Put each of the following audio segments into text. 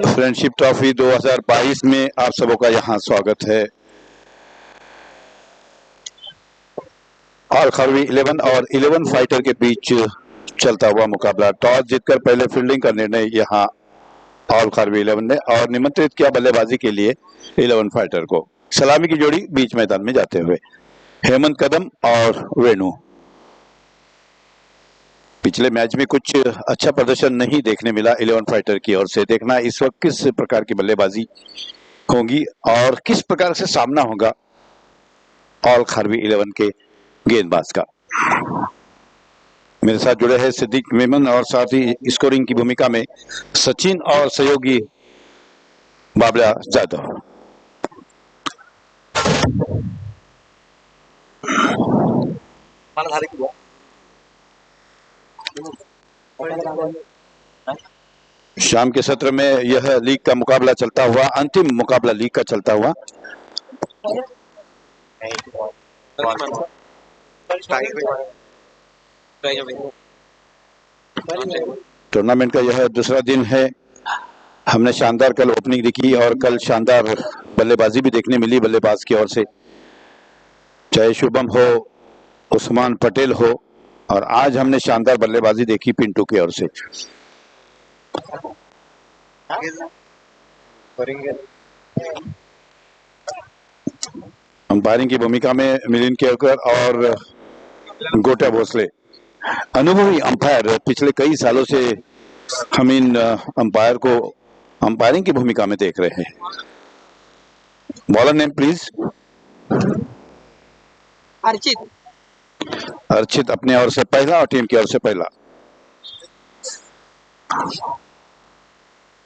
Friendship trophy 2022 में आप सबों का यहाँ स्वागत है। ऑल खारवी 11 और 11 फाइटर के बीच चलता हुआ मुकाबला। टॉस जीतकर पहले फील्डिंग का निर्णय यहाँ ऑल खारवी 11 ने और निमंत्रित किया बल्लेबाजी के लिए 11 फाइटर को। सलामी की जोड़ी बीच मैदान में जाते हुए हेमंत कदम और वेणु। पिछले मैच में कुछ अच्छा प्रदर्शन नहीं देखने मिला 11 फाइटर की ओर से। देखना इस वक्त किस प्रकार की बल्लेबाजी होगी और किस प्रकार से सामना होगा ऑल खारवी 11 के गेंदबाज का। मेरे साथ जुड़े हैं सिद्दीक मेमन और साथ ही स्कोरिंग की भूमिका में सचिन और सहयोगी बाबला जादव। शाम के सत्र में यह लीग का मुकाबला चलता हुआ, अंतिम मुकाबला लीग का चलता हुआ। टूर्नामेंट का यह दूसरा दिन है। हमने शानदार कल ओपनिंग देखी और कल शानदार बल्लेबाजी भी देखने मिली बल्लेबाज की ओर से, चाहे शुभम हो, उस्मान पटेल हो, और आज हमने शानदार बल्लेबाजी देखी पिंटू की ओर से। अंपायरिंग की भूमिका में मिलिंद केवकर और गोटा भोसले, अनुभवी अंपायर। पिछले कई सालों से हम इन अंपायर को अंपायरिंग की भूमिका में देख रहे हैं। Bowler name please. अर्चित अपने ओर से पहला और टीम की ओर से पहला।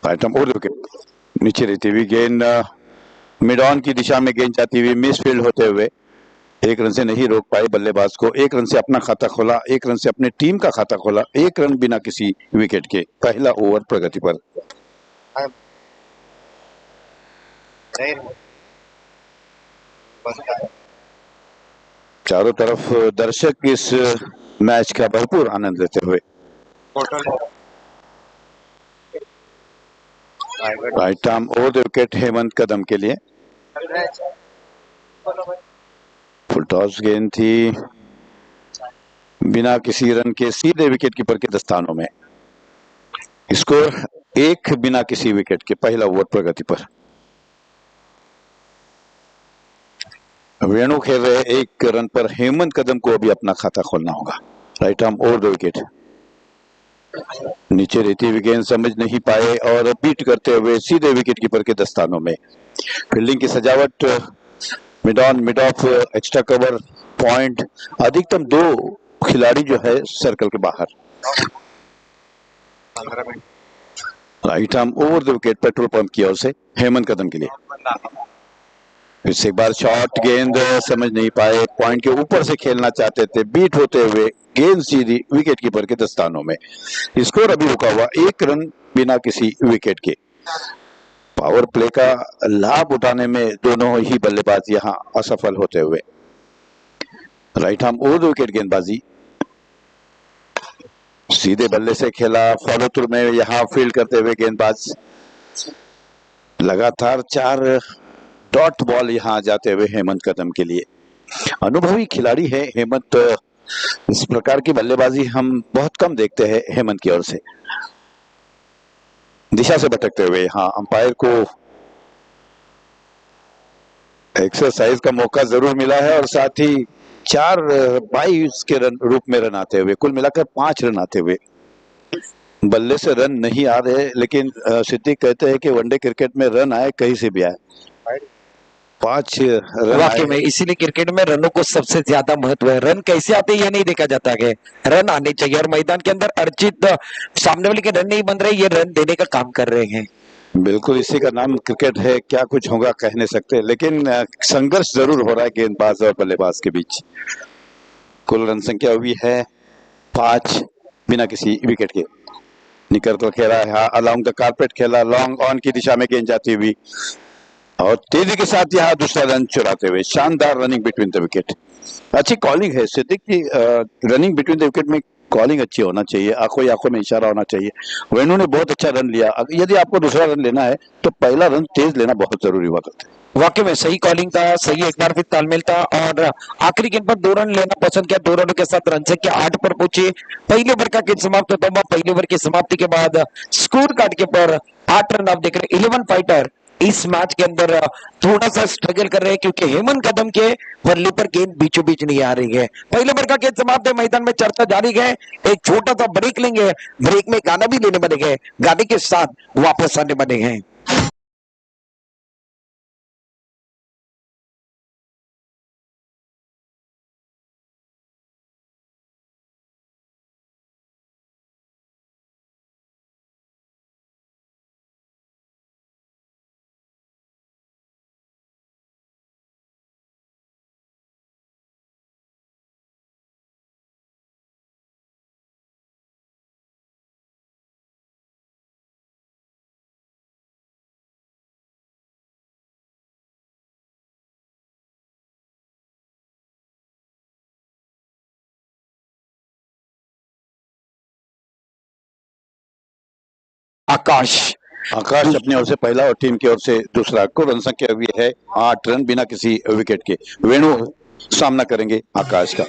आइटम और विकेट नीचे रहती हुई गेंद मिड ऑन की दिशा में गेंद जाती हुई मिस फील्ड होते हुए एक रन से नहीं रोक पाए बल्लेबाज को। एक रन से अपना खाता खोला, एक रन से अपने टीम का खाता खोला, एक रन बिना किसी विकेट के। पहला ओवर प्रगति पर। चारों तरफ दर्शक इस मैच का भरपूर आनंद लेते हुए। Right arm over the wicket Hemant Kadam के लिए। फुल टॉस गेंद थी, बिना किसी रन के सीधे विकेट कीपर के दस्तानों में। स्कोर एक बिना किसी विकेट के। पहला ओवर प्रगति पर। वेणु खेल रहे एक रन पर। हेमंत कदम को अभी अपना खाता खोलना होगा। Right arm over the wicket. नीचे रहती हुई गेंद समझ नहीं पाए और बीट करते हुए सीधे विकेट कीपर के दस्तानों में। फील्डिंग की सजावट mid on, mid of, extra cover, point, अधिकतम 2 खिलाड़ी जो है सर्कल के बाहर। Right arm over the wicket petrol pump की ओर से हेमंत कदम के लिए। फिर से एक बार शॉर्ट गेंद समझ नहीं पाए, पॉइंट के ऊपर से खेलना चाहते थे, बीट होते हुए गेंद सीधी विकेट कीपर के दस्तानों में। स्कोर अभी रुका हुआ, एक रन बिना किसी विकेट के। पावर प्ले का लाभ उठाने में दोनों ही बल्लेबाज यहां असफल होते हुए। Right arm over the wicket गेंदबाजी, सीधे बल्ले से खेला, फॉलो थ्रू में यहां फील्ड करते हुए गेंदबाज। लगातार 4 डॉट बॉल यहां जाते हुए हेमंत कदम के लिए। अनुभवी खिलाड़ी है हेमंत। इस प्रकार की बल्लेबाजी हम बहुत कम देखते हैं हेमंत की ओर से। दिशा से भटकते हुए यहां अंपायर को एक्सरसाइज का मौका जरूर मिला है और साथ ही 4/22 के रन रूप में रन आते हुए, कुल मिलाकर 5 रन आते हुए। बल्ले से रन नहीं आ रहे, लेकिन सिद्दीक कहते हैं कि वनडे क्रिकेट में रन आए कहीं से भी आए, 5 रन वाकई में इसीलिए क्रिकेट में रनों को सबसे ज्यादा महत्व है। रन कैसे आते हैं ये नहीं देखा जाता है, रन आने चाहिए। और मैदान के अंदर अर्जित सामने वाले के रन नहीं बन रहे, ये रन देने का काम कर रहे हैं। बिल्कुल, इसी का नाम क्रिकेट है। क्या कुछ होगा कह नहीं सकते, लेकिन संघर्ष जरूर हो रहा है गेंदबाज और बल्लेबाज के बीच। कुल रन संख्या हुई है 5 बिना किसी विकेट के। निकल कर खेला है, अलोंग द कारपेट खेला, लॉन्ग ऑन की दिशा में गेंद जाती हुई और तेजी के साथ यहाँ दूसरा रन चुराते हुए। शानदार रनिंग बिटवीन द विकेट। अच्छी कॉलिंग है सिद्दीक की। रनिंग बिटवीन द विकेट में कॉलिंग अच्छी होना चाहिए, आंखों ही आंखों में इशारा होना चाहिए। वेणु ने बहुत अच्छा रन लिया। यदि आपको दूसरा रन लेना है तो पहला रन तेज लेना बहुत जरूरी हुआ करता है। वाकई में सही कॉलिंग था, सही एक बार फिर तालमेल था और आखिरी गेंद पर 2 रन लेना पसंद किया। 2 रनों के साथ रन संख्या 8 पर पहुंचे। पहले ओवर का खेल समाप्त होता हुआ पहले ओवर की समाप्ति के बाद स्कोर कार्ड के पर 8 रन आप देख रहे हैं। 11 फाइटर इस मैच के अंदर थोड़ा सा स्ट्रगल कर रहे हैं क्योंकि हेमंत कदम के बल्ले पर गेंद बीचों बीच नहीं आ रही है। पहले ओवर का खेल समाप्त है, मैदान में चर्चा जारी है। एक छोटा सा ब्रेक लेंगे, ब्रेक में गाना भी लेने बनेंगे, गाने के साथ वापस आने बने हैं। आकाश आकाश अपनी ओर से पहला और टीम की ओर से दूसरा। कुल रन संख्या हुई है 8 रन बिना किसी विकेट के। वेणु सामना करेंगे आकाश का।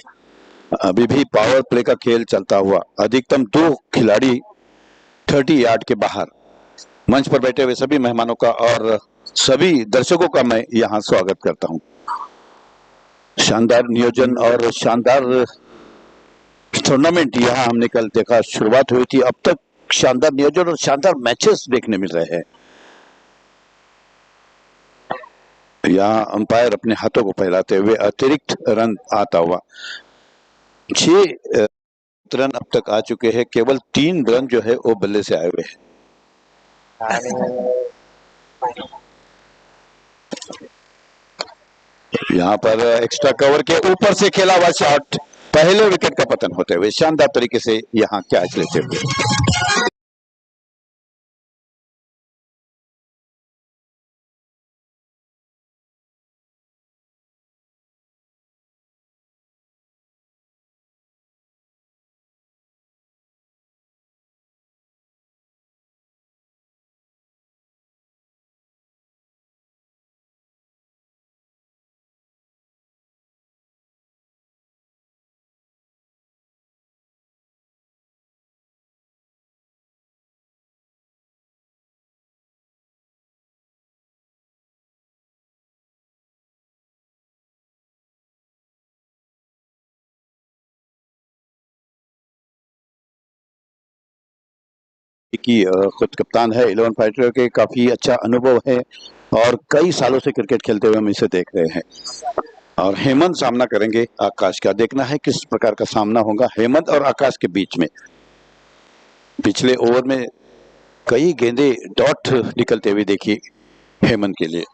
अभी भी पावर प्ले का खेल चलता हुआ, अधिकतम 2 खिलाड़ी 30 यार्ड के बाहर। मंच पर बैठे हुए सभी मेहमानों का और सभी दर्शकों का मैं यहाँ स्वागत करता हूँ। शानदार नियोजन और शानदार टूर्नामेंट यहाँ हमने कल देखा। शुरुआत हुई थी, अब तक शानदार नियोजन और शानदार मैचेस देखने मिल रहे हैं। यहाँ अंपायर अपने हाथों को फैलाते हुए अतिरिक्त रन आता हुआ। 6 रन अब तक आ चुके हैं, केवल 3 रन जो है वो बल्ले से आए हुए हैं। यहाँ पर एक्स्ट्रा कवर के ऊपर से खेला हुआ शॉट, पहले विकेट का पतन होते हुए शानदार तरीके से यहाँ कैच लेते हुए। की खुद कप्तान है 11 फाइटर के, काफी अच्छा अनुभव है और कई सालों से क्रिकेट खेलते हुए हम इसे देख रहे हैं। और हेमंत सामना करेंगे आकाश का। देखना है किस प्रकार का सामना होगा हेमंत और आकाश के बीच में। पिछले ओवर में कई गेंदे डॉट निकलते हुए देखी हेमंत के लिए।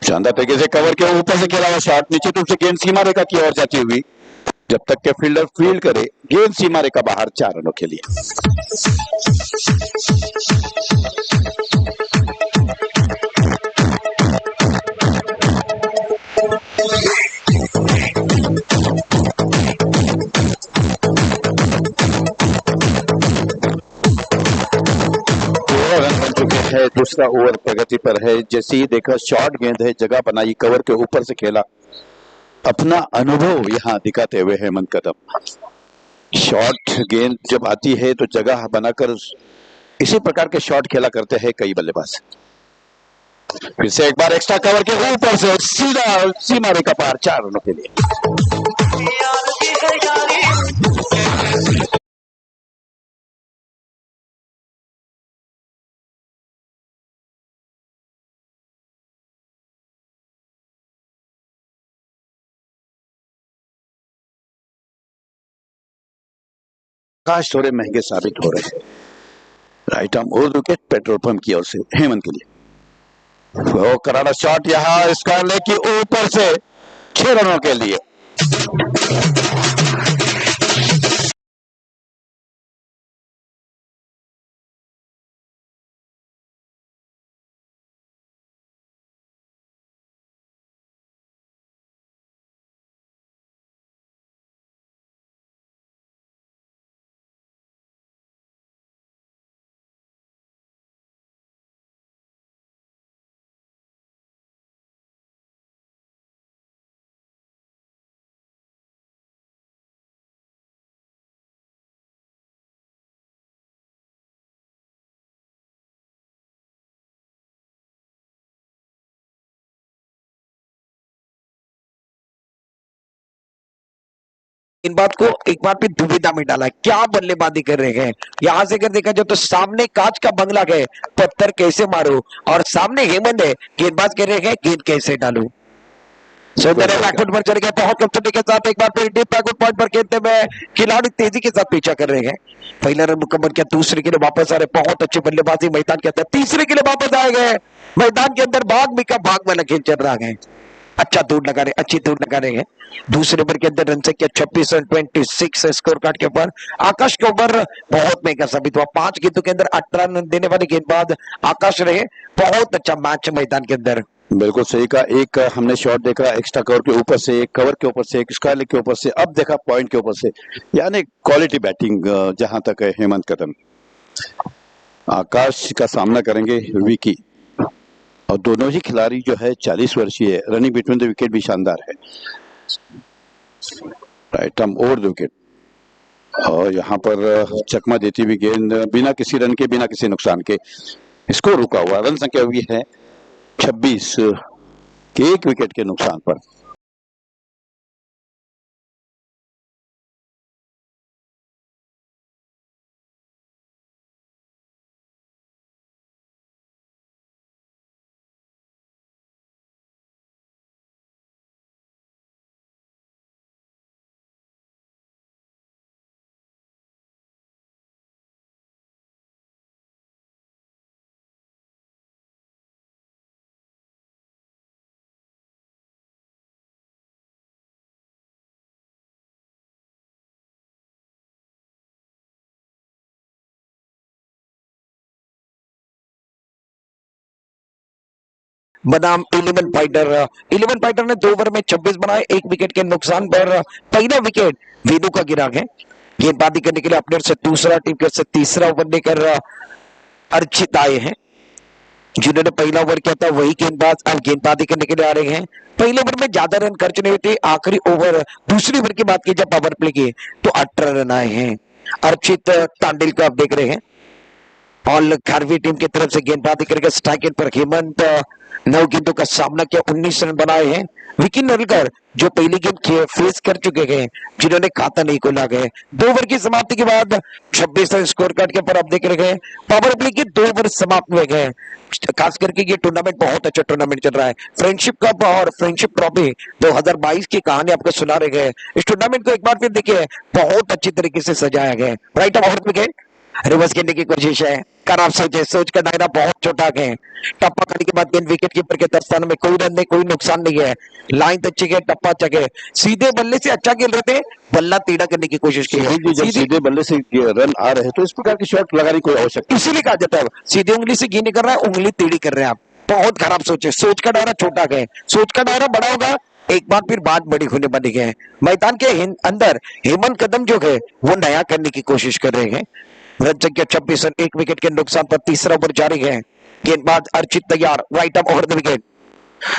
शानदार तरीके से कवर के ऊपर से खेला हुआ शॉट, नीचे तरफ से गेंद सीमा रेखा की ओर जाती हुई। जब तक के फील्डर फील्ड करे, गेंद सीमा रेखा बाहर 4 रनों के लिए। रन बन चुके हैं, दूसरा ओवर प्रगति पर है। जैसे ही देखा शॉर्ट गेंद है, जगह बनाई, कवर के ऊपर से खेला, अपना अनुभव यहाँ दिखाते हुए हेमंत कदम। शॉर्ट गेंद जब आती है तो जगह बनाकर इसी प्रकार के शॉट खेला करते हैं कई बल्लेबाज। फिर से एक बार एक्स्ट्रा कवर के ऊपर से सीधा सीमा रेखा पार 4 रनों के लिए। आकाश थोड़े महंगे साबित हो रहे हैं। Right arm over wicket petrol pump की ओर से हेमंत के लिए। वो करारा शॉट यहाँ स्क्वायर लेग की ऊपर से 6 रनों के लिए। गेंदबाज को एक बार फिर दुविधा में डाला, क्या बल्लेबाजी कर रहे हैं। यहां से अगर देखा जाए तो सामने कांच का बंगला गए, पत्थर कैसे मारो, और सामने हेमंत है, गेंदबाज कह रहे हैं गेंद कैसे डालू। सुंदर है, बैकफुट पर चढ़ गया, बहुत कमजोरी के साथ एक बार फिर डीप बैकफुट पॉइंट पर खेलते हुए खिलाड़ी तेजी के साथ पीछा कर रहे हैं। पहला रन मुकम्मल किया, दूसरे के लिए वापस आ रहे, बहुत अच्छी बल्लेबाजी मैदान के अंदर, तीसरे के लिए वापस आए गए मैदान के अंदर, भाग का भाग वाला खेल चल रहा है। अच्छा दूर लगा रहे, अच्छी दूर लगा रहे हैं। दूसरे ओवर के अंदर रन संख्या 26 और 26 स्कोर कार्ड के ऊपर आकाश के ओवर बहुत महंगा साबित हुआ। 5 गेंदों के अंदर 18 रन देने वाले गेंदबाज आकाश रहे। बहुत अच्छा मैच मैदान के अंदर। बिल्कुल सही का। एक हमने शॉट देखा एक्स्ट्रा कवर के ऊपर से, एक कवर के ऊपर से, एक स्क्वायर लेग के ऊपर से, अब देखा पॉइंट के ऊपर से, यानी क्वालिटी बैटिंग जहां तक है हेमंत कदम। आकाश का सामना करेंगे विकी, और दोनों ही खिलाड़ी जो है 40 वर्षीय है। रनिंग बिटवीन द विकेट भी शानदार है। Right arm over the wicket, और यहाँ पर चकमा देती हुई गेंद बिना किसी रन के, बिना किसी नुकसान के, स्कोर रुका हुआ। रन संख्या हुई है 26 के एक विकेट के नुकसान पर। बनाम 11 फाइटर ने 2 ओवर में 26 बनाए, 1 विकेट के नुकसान पर। पहला विकेट वेदू का गिरा है। गेंदबाजी करने के लिए अपने ओर से दूसरा, टीम की ओर से तीसरा ओवर लेकर अर्चित आए हैं। जिन्होंने पहला ओवर किया था वही गेंदबाज अब गेंदबाजी करने के लिए आ रहे हैं। पहले ओवर में ज्यादा रन खर्च नहीं हुए थे। आखिरी ओवर दूसरी ओवर की बात की जब पावर प्ले की तो 18 रन आए हैं। अर्चित तांडिल को आप देख रहे हैं। ऑल खारवी टीम की तरफ से गेंदबाजी करके स्ट्राइक एंड पर हेमंत 9 गेंदों का सामना किया, 19 रन बनाए हैं। विकी नलकर जो पहली गेंद फेस कर चुके हैं, जिन्होंने खाता नहीं खोला गए। 2 ओवर की समाप्ति के बाद 26 रन स्कोर कार्ड के ऊपर आप देख रहे हैं। पावर प्ले के 2 ओवर समाप्त हुए गए। खास करके ये टूर्नामेंट बहुत अच्छा टूर्नामेंट चल रहा है। फ्रेंडशिप कप और फ्रेंडशिप ट्रॉफी 2022 की कहानी आपको सुना रहे गए। इस टूर्नामेंट को एक बार फिर देखिए, बहुत अच्छी तरीके से सजाया गया है। राइट ऑफ विकेट रिवर्स खेलने की कोशिश है, खराब सोच का दायरा बहुत छोटा है। टप्पा करने के बाद गेंद विकेट कीपर के दस्तान में, कोई रन नहीं, कोई नुकसान नहीं है। लाइन अच्छी है, टप्पा अच्छा है। सीधे बल्ले से अच्छा खेल रहे थे, बल्ला टेढ़ा करने की कोशिश की है। जब सीधे बल्ले से रन आ रहे हैं तो इस प्रकार की शॉट लगाने की कोई आवश्यकता, इसीलिए कहा जाता है सीधे उंगली से गेंद कर रहा है, उंगली टेढ़ी कर रहे हैं आप। बहुत खराब सोच है, सोच का दायरा छोटा है। सोच का दायरा बड़ा होगा, एक बार फिर बात बड़ी होने बनी है। मैदान के अंदर हेमंत कदम जो है वो नया करने की कोशिश कर रहे हैं। रन संख्या 26 रन, 1 विकेट के नुकसान पर तीसरा ओवर जारी है। गेंदबाज अर्चित तैयार, right up over the wicket.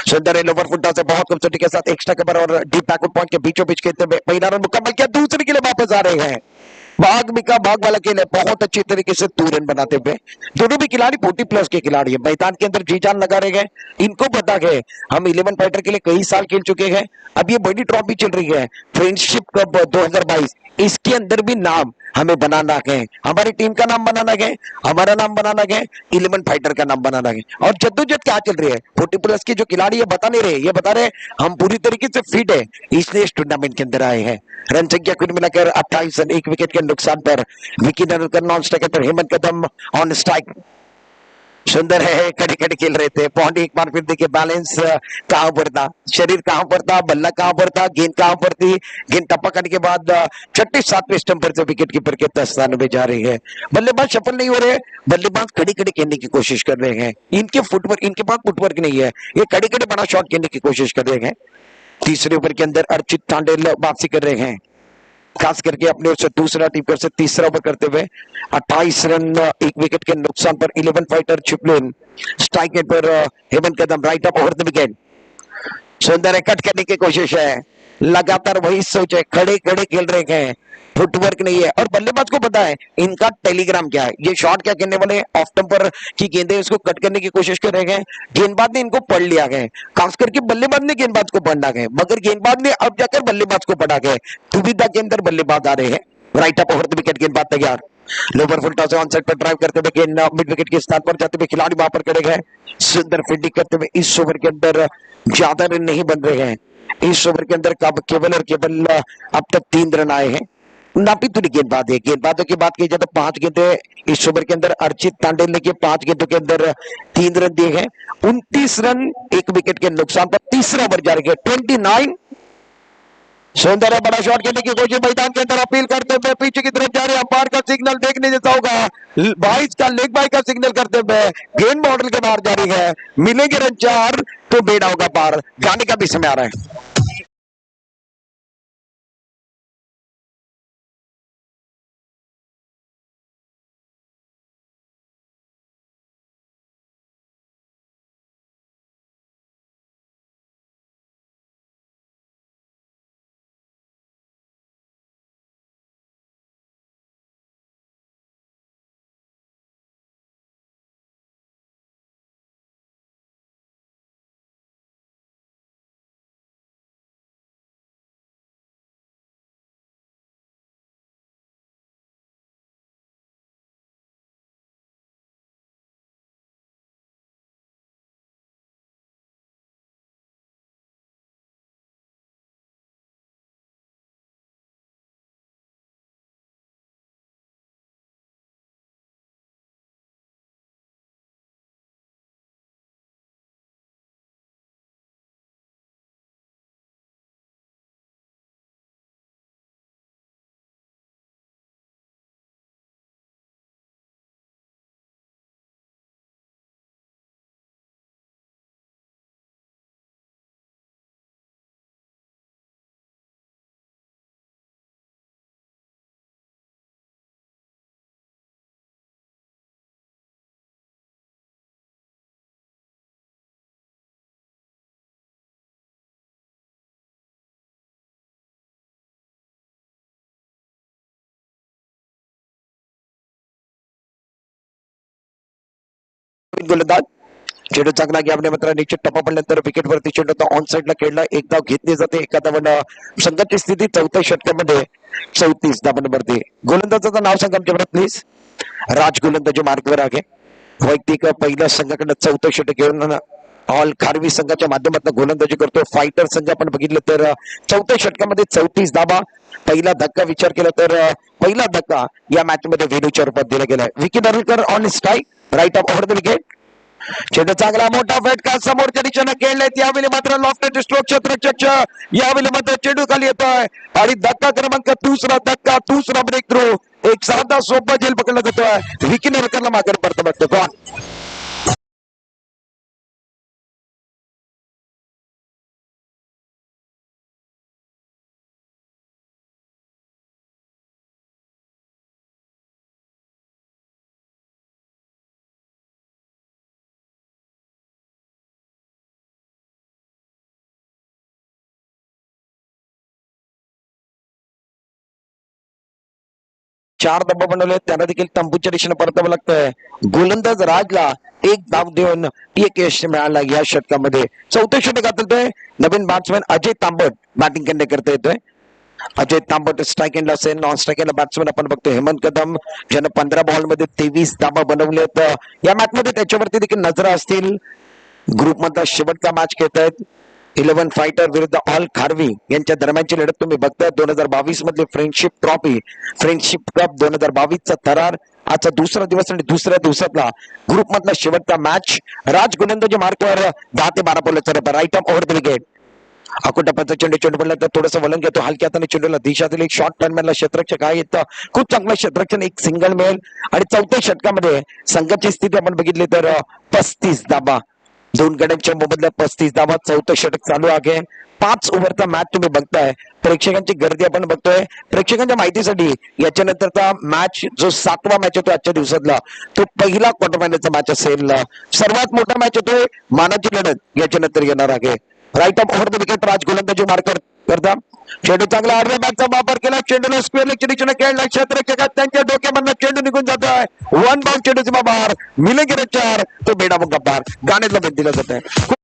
सुंदर लोवर फुटा से बहुत कमजोरी के साथ एक्स्ट्रा कवर और डीप बैकवर्ड पॉइंट के बीचों बीच खेलते हुए पहला रन मुकम्मल किया, दूसरे के लिए वापस आ रहे हैं। भाग वाला खेल है, बहुत अच्छी तरीके से 2 रन बनाते हुए। दोनों भी खिलाड़ी 40+ के खिलाड़ी है, मैदान के अंदर जी जान लगा रहे हैं। इनको पता है हम 11 फाइटर के लिए कई साल खेल चुके हैं। अब ये बड़ी ट्रॉफी चल रही है फ्रेंडशिप कप 2022, इसके अंदर भी नाम हमें बनाना है। हमारी टीम का नाम बनाना है, हमारा नाम बनाना है, 11 फाइटर का नाम बनाना है। और जद्दोजहद क्या चल रही है, 40+ के जो खिलाड़ी ये बता नहीं रहे, ये बता रहे हम पूरी तरीके से फिट है, इसलिए इस टूर्नामेंट के अंदर आए हैं। रन संख्या कुल मिलाकर 28 रन, 1 विकेट के नुकसान पर। विकी नलकर नॉन स्ट्राइकर पर, हेमंत कदम ऑन स्ट्राइक। सुंदर है, खड़े खड़े खेल रहे थे। पौंडी एक बार फिर देखिए बैलेंस कहां पर था, शरीर कहां पर था, बल्ला कहां पर था, गेंद कहां पर थी। गेंद टप्पा करने के बाद 6-7वें स्टंप पर से विकेट कीपर के दस्ताने में जा रही है। बल्लेबाज सफल नहीं हो रहे, बल्लेबाज खड़ी खड़ी खेलने की कोशिश कर रहे हैं। इनके पास फुटवर्क नहीं है, ये खड़ी खड़ी बड़ा शॉट खेलने की कोशिश कर रहे हैं। तीसरे ओवर के अंदर अर्चित तांडेल वापसी कर रहे हैं, खास करके अपने ओर से दूसरा, टीम से तीसरा ओवर करते हुए 28 रन, 1 विकेट के नुकसान पर। 11 फाइटर चिपलिन स्ट्राइक रेट पर Hemant Kadam, right up over the wicket. सुंदर है, कट करने की कोशिश है, लगातार वही सोच है, खड़े खड़े खेल रहे हैं, फुटवर्क नहीं है। और बल्लेबाज को पता है इनका टेलीग्राम क्या है, ये शॉट क्या करने वाले, ऑफ टेम्पर की गेंदें उसको कट करने की कोशिश कर रहे हैं। गेंदबाज ने इनको पढ़ लिया है, खास करके बल्लेबाज ने गेंदबाज को पढ़ना है, मगर गेंदबाज ने अब जाकर बल्लेबाज को पढ़ा है। दुविधा के अंदर बल्लेबाज आ रहे हैं। Right up over the wicket, गेंदबाज तैयार, lower full toss on side per drive करते हुए गेंद मिड विकेट के स्थान पर जाते हुए खिलाड़ी वहां पर खड़े हैं। सुंदर फील्डिंग करते हुए इस ओवर के अंदर ज्यादा रन नहीं बन रहे हैं। इस ओवर के अंदर केवल और केवल अब तक 3 रन आए हैं। नापी तुरी गेंदबाज है, गेंदबाजों की बात की जाए तो 5 गेंदें इस ओवर के अंदर अर्चित तांडेल ने 5 गेंदों के अंदर 3 रन दिए हैं। 29 रन 1 विकेट के नुकसान पर तीसरा ओवर जारी है 29। सुंदर है, बड़ा शॉट खेलने की कोशिश मैदान के अंदर, अपील करते हुए पीछे की तरफ जा रहे, अंपायर का सिग्नल देखने जैसा होगा, 22 का लेग बाई का सिग्नल करते हुए गेंद मॉडल के बाहर जारी है। मिलेंगे रन 4 तो बेड़ा होगा पार, गाने का भी समय आ रहा है। गोलंदाज चेंडू चांगला घ्यावणे मात्र निश्चित टप्पा पडल्यानंतर विकेटवरती चेंडू तो ऑन साइडला खेळला, एक धाव घेतली जाते, एका धावानं संघाची स्थिती 4थ्या षटकामध्ये 34 धावांवरती। गोलंदाजाचं नाव सांगा आमच्या प्लीज। राज गोलंदाजी मार्गवर आहे, वैयक्तिक पहिल्या संघाकडे 4थं षटक घेऊन ऑल खारवी संघाच्या माध्यमातून गोलंदाजी करतो। फायटर संघ आपण बघितलं तर 4थ्या षटकामध्ये 34 धावा। पहिला धक्का विचार केला तर पहिला धक्का या मॅच मध्ये वेणूच्या रूपात दिला गेलाय। Vicky Narlkar on strike, right off over the wicket, चेंडू चांगला मोठा फटका समोरच्या दिशेने खेळलेत, यावेळी मात्र लॉफ्टेड स्ट्रोक क्षेत्ररक्षक, यावेळी मात्र चेंडू खाली येतोय आणि धक्का क्रमांक दुसरा ब्रेक थ्रू, एक साधा सोपा झेल पकडला जातोय, विकी नरलकरला मागे परत बघतो कोण। 4 धाबा बनवले, त्यांना देखील तंबूच्या दिशेने परतावं लागतंय। गोलंदाज राजला एक धाव देऊन एक यश मिळाला या षटकामध्ये। 4थं षटक गाठतोय नवीन बॅट्समॅन अजय तांबट बॅटिंग करणे करता येतोय। अजय तांबट स्ट्राईक एंडला असेल, नॉन स्ट्राईक एंडला बॅट्समॅन आपण बघतोय हेमंत कदम, ज्यानं 15 बॉलमध्ये 23 धाबा बनवलेत। या मॅच मध्ये त्याच्यावरती देखील नजर असतील। ग्रुप मधला शेवटचा मॅच खेळतायत 11 फायटर विरुद्ध ऑल खारवी यांच्या दरम्यानची लढत तुम्ही बघताय। 2022 मधली फ्रेंडशिप ट्रॉफी, फ्रेंडशिप कप 2022 चा थरार, आजचा दुसरा दिवस आणि दुसऱ्या दिवसातला ग्रुप मधला शेवटचा मॅच। राज गोलंदाजी मार्कवर 10 ते 12 बॉलचा right off over the wicket, अकोटापाचा चेंडू पडला तर थोडंसं वलन घेतो, हलक्या हाताने चेंडूला दिशा दिली, शॉर्ट टर्नमॅनला क्षेत्ररक्षक आहे, खूप चांगला क्षेत्ररक्षण, एक सिंगल मिळेल आणि 4थ्या षटकामध्ये संघाची स्थिती आपण बघितली तर 35 धाबा, 2 गड्यांच्या मोबदल्यात 35 धाबा। 4थं षटक चालू आहे, 5 ओव्हरचा मॅच तुम्ही बघताय। प्रेक्षकांची गर्दी आपण बघतोय। प्रेक्षकांच्या माहितीसाठी याच्यानंतरचा मॅच जो 7वा मॅच होतो आजच्या दिवसातला, तो पहिला क्वार्टर फायनलचा मॅच असेल। सर्वात मोठा मॅच होतोय मानाची लढत याच्यानंतर येणार आहे। Right off over the wicket राज गोलंदाजी मार्कर करता. चेंडू चांगला आडव्या बॅटचा वापर केला. चेंडूला स्क्वेअर लेगच्या दिशेने खेळला. क्षेत्ररक्षकात त्यांच्या डोक्यामधनं चेंडू निघून जात आहे. वन बाउंड चेंडू सीमा बाहेर. मिलेगिरी 4 तो बेडा मुक्का बार. गाण्यातला भेट दिला जात आहे.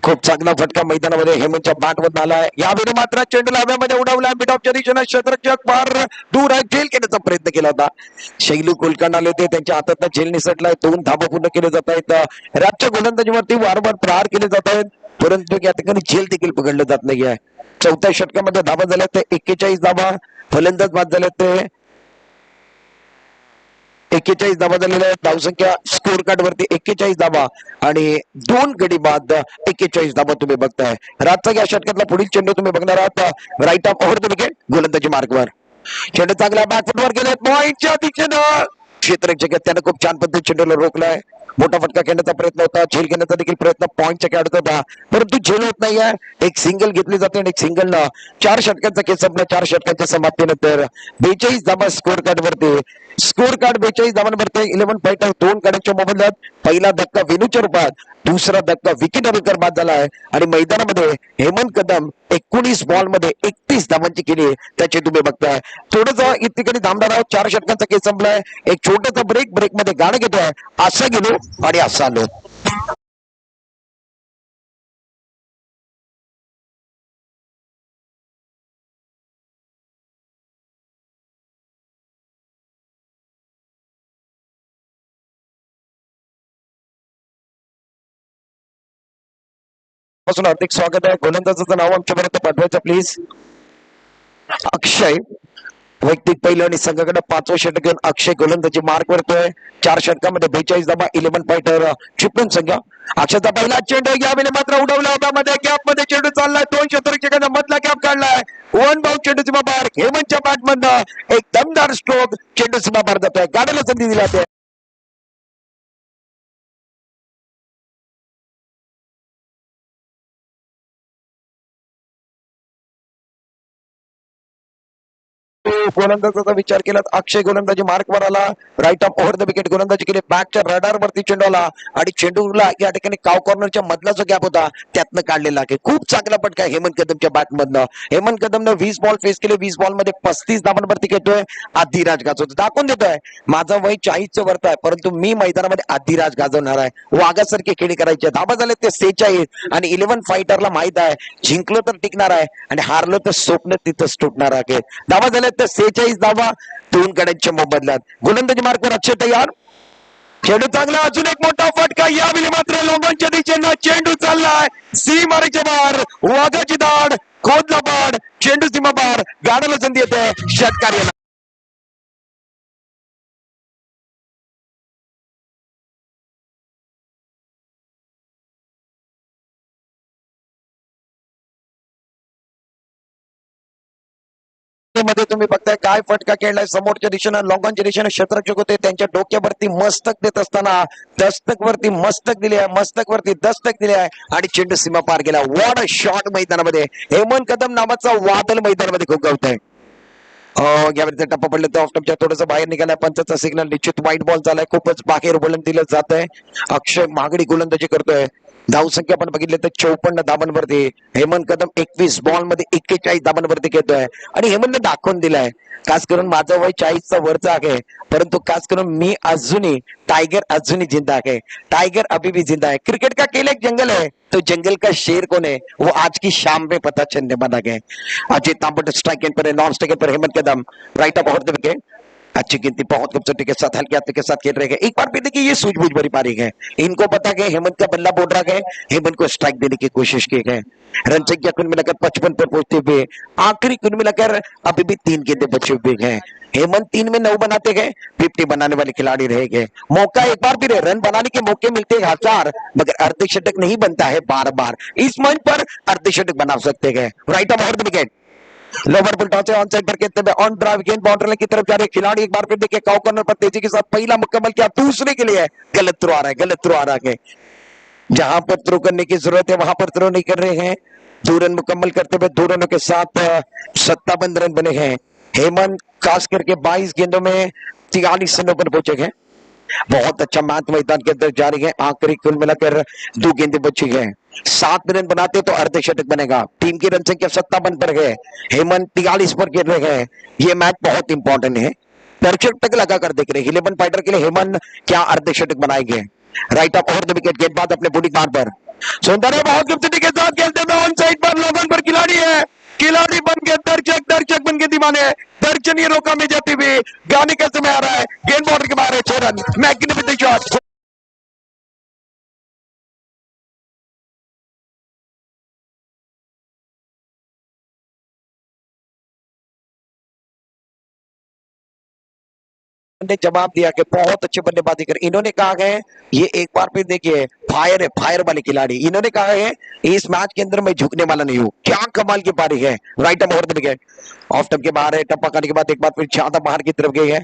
खूप चांगला फटका मैदानामध्ये हेमंतच्या बॅटवर आलाय. यावेळी मात्र चेंडूला हव्यामध्ये उडवला. मिड ऑफच्या दिशेने क्षेत्ररक्षक फार दूर आहे. झेल घेण्याचा प्रयत्न केला होता. शैलू कुलकर्णी आले होते. त्यांच्या हातात झेल निसटलाय. 2 धाबा पूर्ण केले जात आहेत. राजच्या गोलंदाजीवरती वारंवार प्रहार केले जात आहेत, परंतु या ठिकाणी झेल देखील पकडलं जात नाहीये. चौथ्या षटकामध्ये धाबा झाल्या ते 41 धाबा. फलंदाज बाद झाले ते 41 धाबा झालेल्या आहेत. धावसंख्या स्कोर कार्ड वरती 41 धाबा आणि 2 गडी बाद 41 धाबा तुम्ही बघताय. रातचा या षटकातला पुढील चेंडू तुम्ही बघणार आहात. Right off over the wicket गोलंदाजी मार्कवर. चेंडू चांगला बॅकफुटवर गेले. पॉइंटच्या दिशेनं क्षेत्ररक्षक त्यानं खूप छान पद्धतीने चेंडूला रोखलाय. मोठा फटका खेळण्याचा प्रयत्न होता. झेल घेण्याचा देखील प्रयत्न पॉइंटच्या खेळत होता, परंतु झेल होत नाहीये. एक सिंगल घेतली जाते आणि एक सिंगलनं 4 षटकांचा खेळ संपला. 4 षटकांच्या समाप्तीनंतर 42 धाबा स्कोर कार्ड वरती. Score card 42 धावांवरती. 11 फायटर 2 गड्यांच्या मोबदल्यात. पहिला धक्का वेणूच्या रूपात, दुसरा धक्का विकेट अडूकर बाद झालाय आणि मैदानामध्ये हेमंत कदम 19 बॉल मध्ये 31 धावांची केली. त्याचे तुम्ही बघताय. थोडस ठिकाणी थांबणार आहोत. 4 षटकांचा खेळ संपलाय. एक छोटासा ब्रेक मध्ये गाणं घेतोय. असा गेलो आणि असा आलो. पासून हार्दिक स्वागत आहे. गोलंदाजाचं नाव आमच्यापर्यंत पाठवायचं प्लीज. अक्षय वैयक्तिक पहिलं आणि संघाकडे 5वं षटक घेऊन अक्षय गोलंदाजी मार्क करतोय. 4 षटकामध्ये 42 धाबा. 11 फायटर चिपळूण संघ. अक्षयचा पहिला चेंडू यावेळी मात्र उडवला होता. मध्ये गॅप मध्ये चेंडू चाललाय. 2 क्षेत्ररक्षकांना मधला गॅप काढलाय. वन बाउंड चेंडू सीमा बाहेर. हेमंतच्या बॅटमधनं एक दमदार स्ट्रोक. चेंडू सीमा बाहेर जातोय. गाड्याला संधी दिली जाते. गोलंदाजाचा विचार केला. अक्षय गोलंदाजी मार्कवर आला. Right off over the wicket गोलंदाजी केली. बॅटच्या रडार वरती चेंडू आला आणि चेंडूला या ठिकाणी काव कॉर्नरच्या मधला जो गॅप होता त्यातनं काढलेला आहे. खूप चांगला पटका हेमंत कदमच्या बॅटमधनं. हेमंत कदमनं 20 बॉल फेस केले. 20 बॉल मध्ये 35 धावांवरती घेतोय. आधिराज गाजवतो. दाखवून देतोय माझं वय 40चं वरत आहे, परंतु मी मैदानामध्ये आधिराज गाजवणार आहे. वाघासारखे खेळी करायचे. धाबा झाले ते 46 आणि 11 फायटरला माहित आहे जिंकलो तर टिकणार आहे आणि हारलो तर स्वप्न तिथंच तुटणार आहे. धाबा झाले तर 46 धावा 2 गड्यांच्या मोबदल्यात. गोलंदाजी मार्कवर अक्षय तयार. चेंडू चांगला. अजून एक मोठा फटका. यावेळी मात्र लोंगांच्या दिशेनं चेंडू चाललाय. सीमारेच्या बाहेर. वाघाची दाड. खोदला बाड. चेंडू सीमा बाहेर. गाड्याला संधी येते. षटकार. मध्ये तुम्ही बघताय काय फटका खेळलाय. समोरच्या दिशेनं लॉंगॉनच्या दिशेनं क्षेत्ररक्षक होते. त्यांच्या डोक्यावरती मस्तक देत असताना दस्तक वरती मस्तक दिले आहे. मस्तक वरती दस्तक दिले आहे आणि चेंडू सीमा पार गेला. What a shot. मैदानामध्ये हेमंत कदम नावाचा वादळ मैदानामध्ये खूप गवतय. यावेळी टप्पा पडले तर ऑफटॉपच्या थोडस बाहेर निघालाय. पंचाचा सिग्नल निश्चित व्हाईट बॉल झालाय. खूपच बाहेर बोलून दिलं जात आहे. अक्षय महागडी गोलंदाजी करतोय. धावसंख्या पण बघितली तर 54 धावांवरती. हेमंत कदम 21 बॉल मध्ये 41 धावांवरती घेतोय आणि हेमंतने दाखवून दिलाय खास करून माझं वय 40चा वरचा आहे, परंतु खास करून मी अजूनही टाइगर अजूनही जिंदा है. टाइगर अभी भी जिंदा है. क्रिकेट का खेल एक जंगल है, तो जंगल का शेर कौन है वो आज की शाम में पता चलने वाला है. अजीत तांबट स्ट्राइक एंड पर नॉन स्ट्राइक पर Hemant Kadam right off over the wicket. अच्छी गिनती बहुत खूबसूरती के साथ हल्के हाथ के साथ खेल रहे हैं. एक बार फिर देखिए ये सूझबूझ भरी पारी है. इनको पता है हेमंत का बल्ला बोल रहा है, हेमंत को स्ट्राइक देने की कोशिश की है. रन संख्या कुल मिलाकर 55 पर पहुंचते हुए आखिरी कुल मिलाकर अभी भी 3 गेंदें बचे हुए हैं. हेमंत 3 में 9 बनाते गए, 50 बनाने वाले खिलाड़ी रह गए. मौका एक बार फिर रन बनाने के मौके मिलते हैं 1000, मगर अर्धशतक नहीं बनता है बार बार. इस मंच पर अर्धशतक बना सकते हैं. Right off over the wicket. Lower full toss है ऑन साइड पर खेलते हुए ऑन ड्राइव गेंद बाउंड्री की तरफ जा रहे खिलाड़ी एक बार फिर देखिए काउ कॉर्नर पर तेजी के साथ पहला मुकम्मल किया, दूसरे के लिए गलत थ्रो आ रहा है, गलत थ्रो आ रहा है। जहां पर थ्रो करने की जरूरत है वहां पर थ्रो नहीं कर रहे हैं। 2 रन मुकम्मल करते हुए 2 रनों के साथ 57 रन बने हैं। हेमंत खास करके 22 गेंदों में 43 रनों पर पहुंचे हैं। बहुत अच्छा मैच मैदान के अंदर जारी है। आखिरी कुल मिलाकर 2 गेंदें बची हैं। 7 रन बनाते तो अर्धशतक बनेगा। टीम की रन संख्या 57 पर है, हेमंत 43 पर खेल रहे हैं। ये मैच बहुत इंपॉर्टेंट है। दर्शक तक लगा कर देख रहे हैं 11 फाइटर के लिए हेमंत क्या अर्धशतक बनाएंगे। Right off over the wicket, गेंदबाज अपने बॉडी मार पर सुंदर है, बहुत खूबसूरती के साथ खेलते हुए ऑन साइड पर लोगन पर खिलाड़ी है, खिलाड़ी बन के दर्शक बन के दीवाने, दर्शनीय रोका में जाते हुए गाने का समय आ रहा है। गेंद बॉर्डर के बाहर है, 6 रन, मैग्निफिसेंट शॉट। ने जवाब दिया कि बहुत अच्छे बल्लेबाजी कर। इन्होंने कहा है ये एक बार फिर देखिए फायर है, फायर वाले खिलाड़ी। इन्होंने कहा है इस मैच के अंदर मैं झुकने वाला नहीं हूं। क्या कमाल की पारी है। Right off over the wicket, of टप के बाहर है। टप्पा करने के बाद एक बार फिर ज्यादा बाहर की तरफ गई है।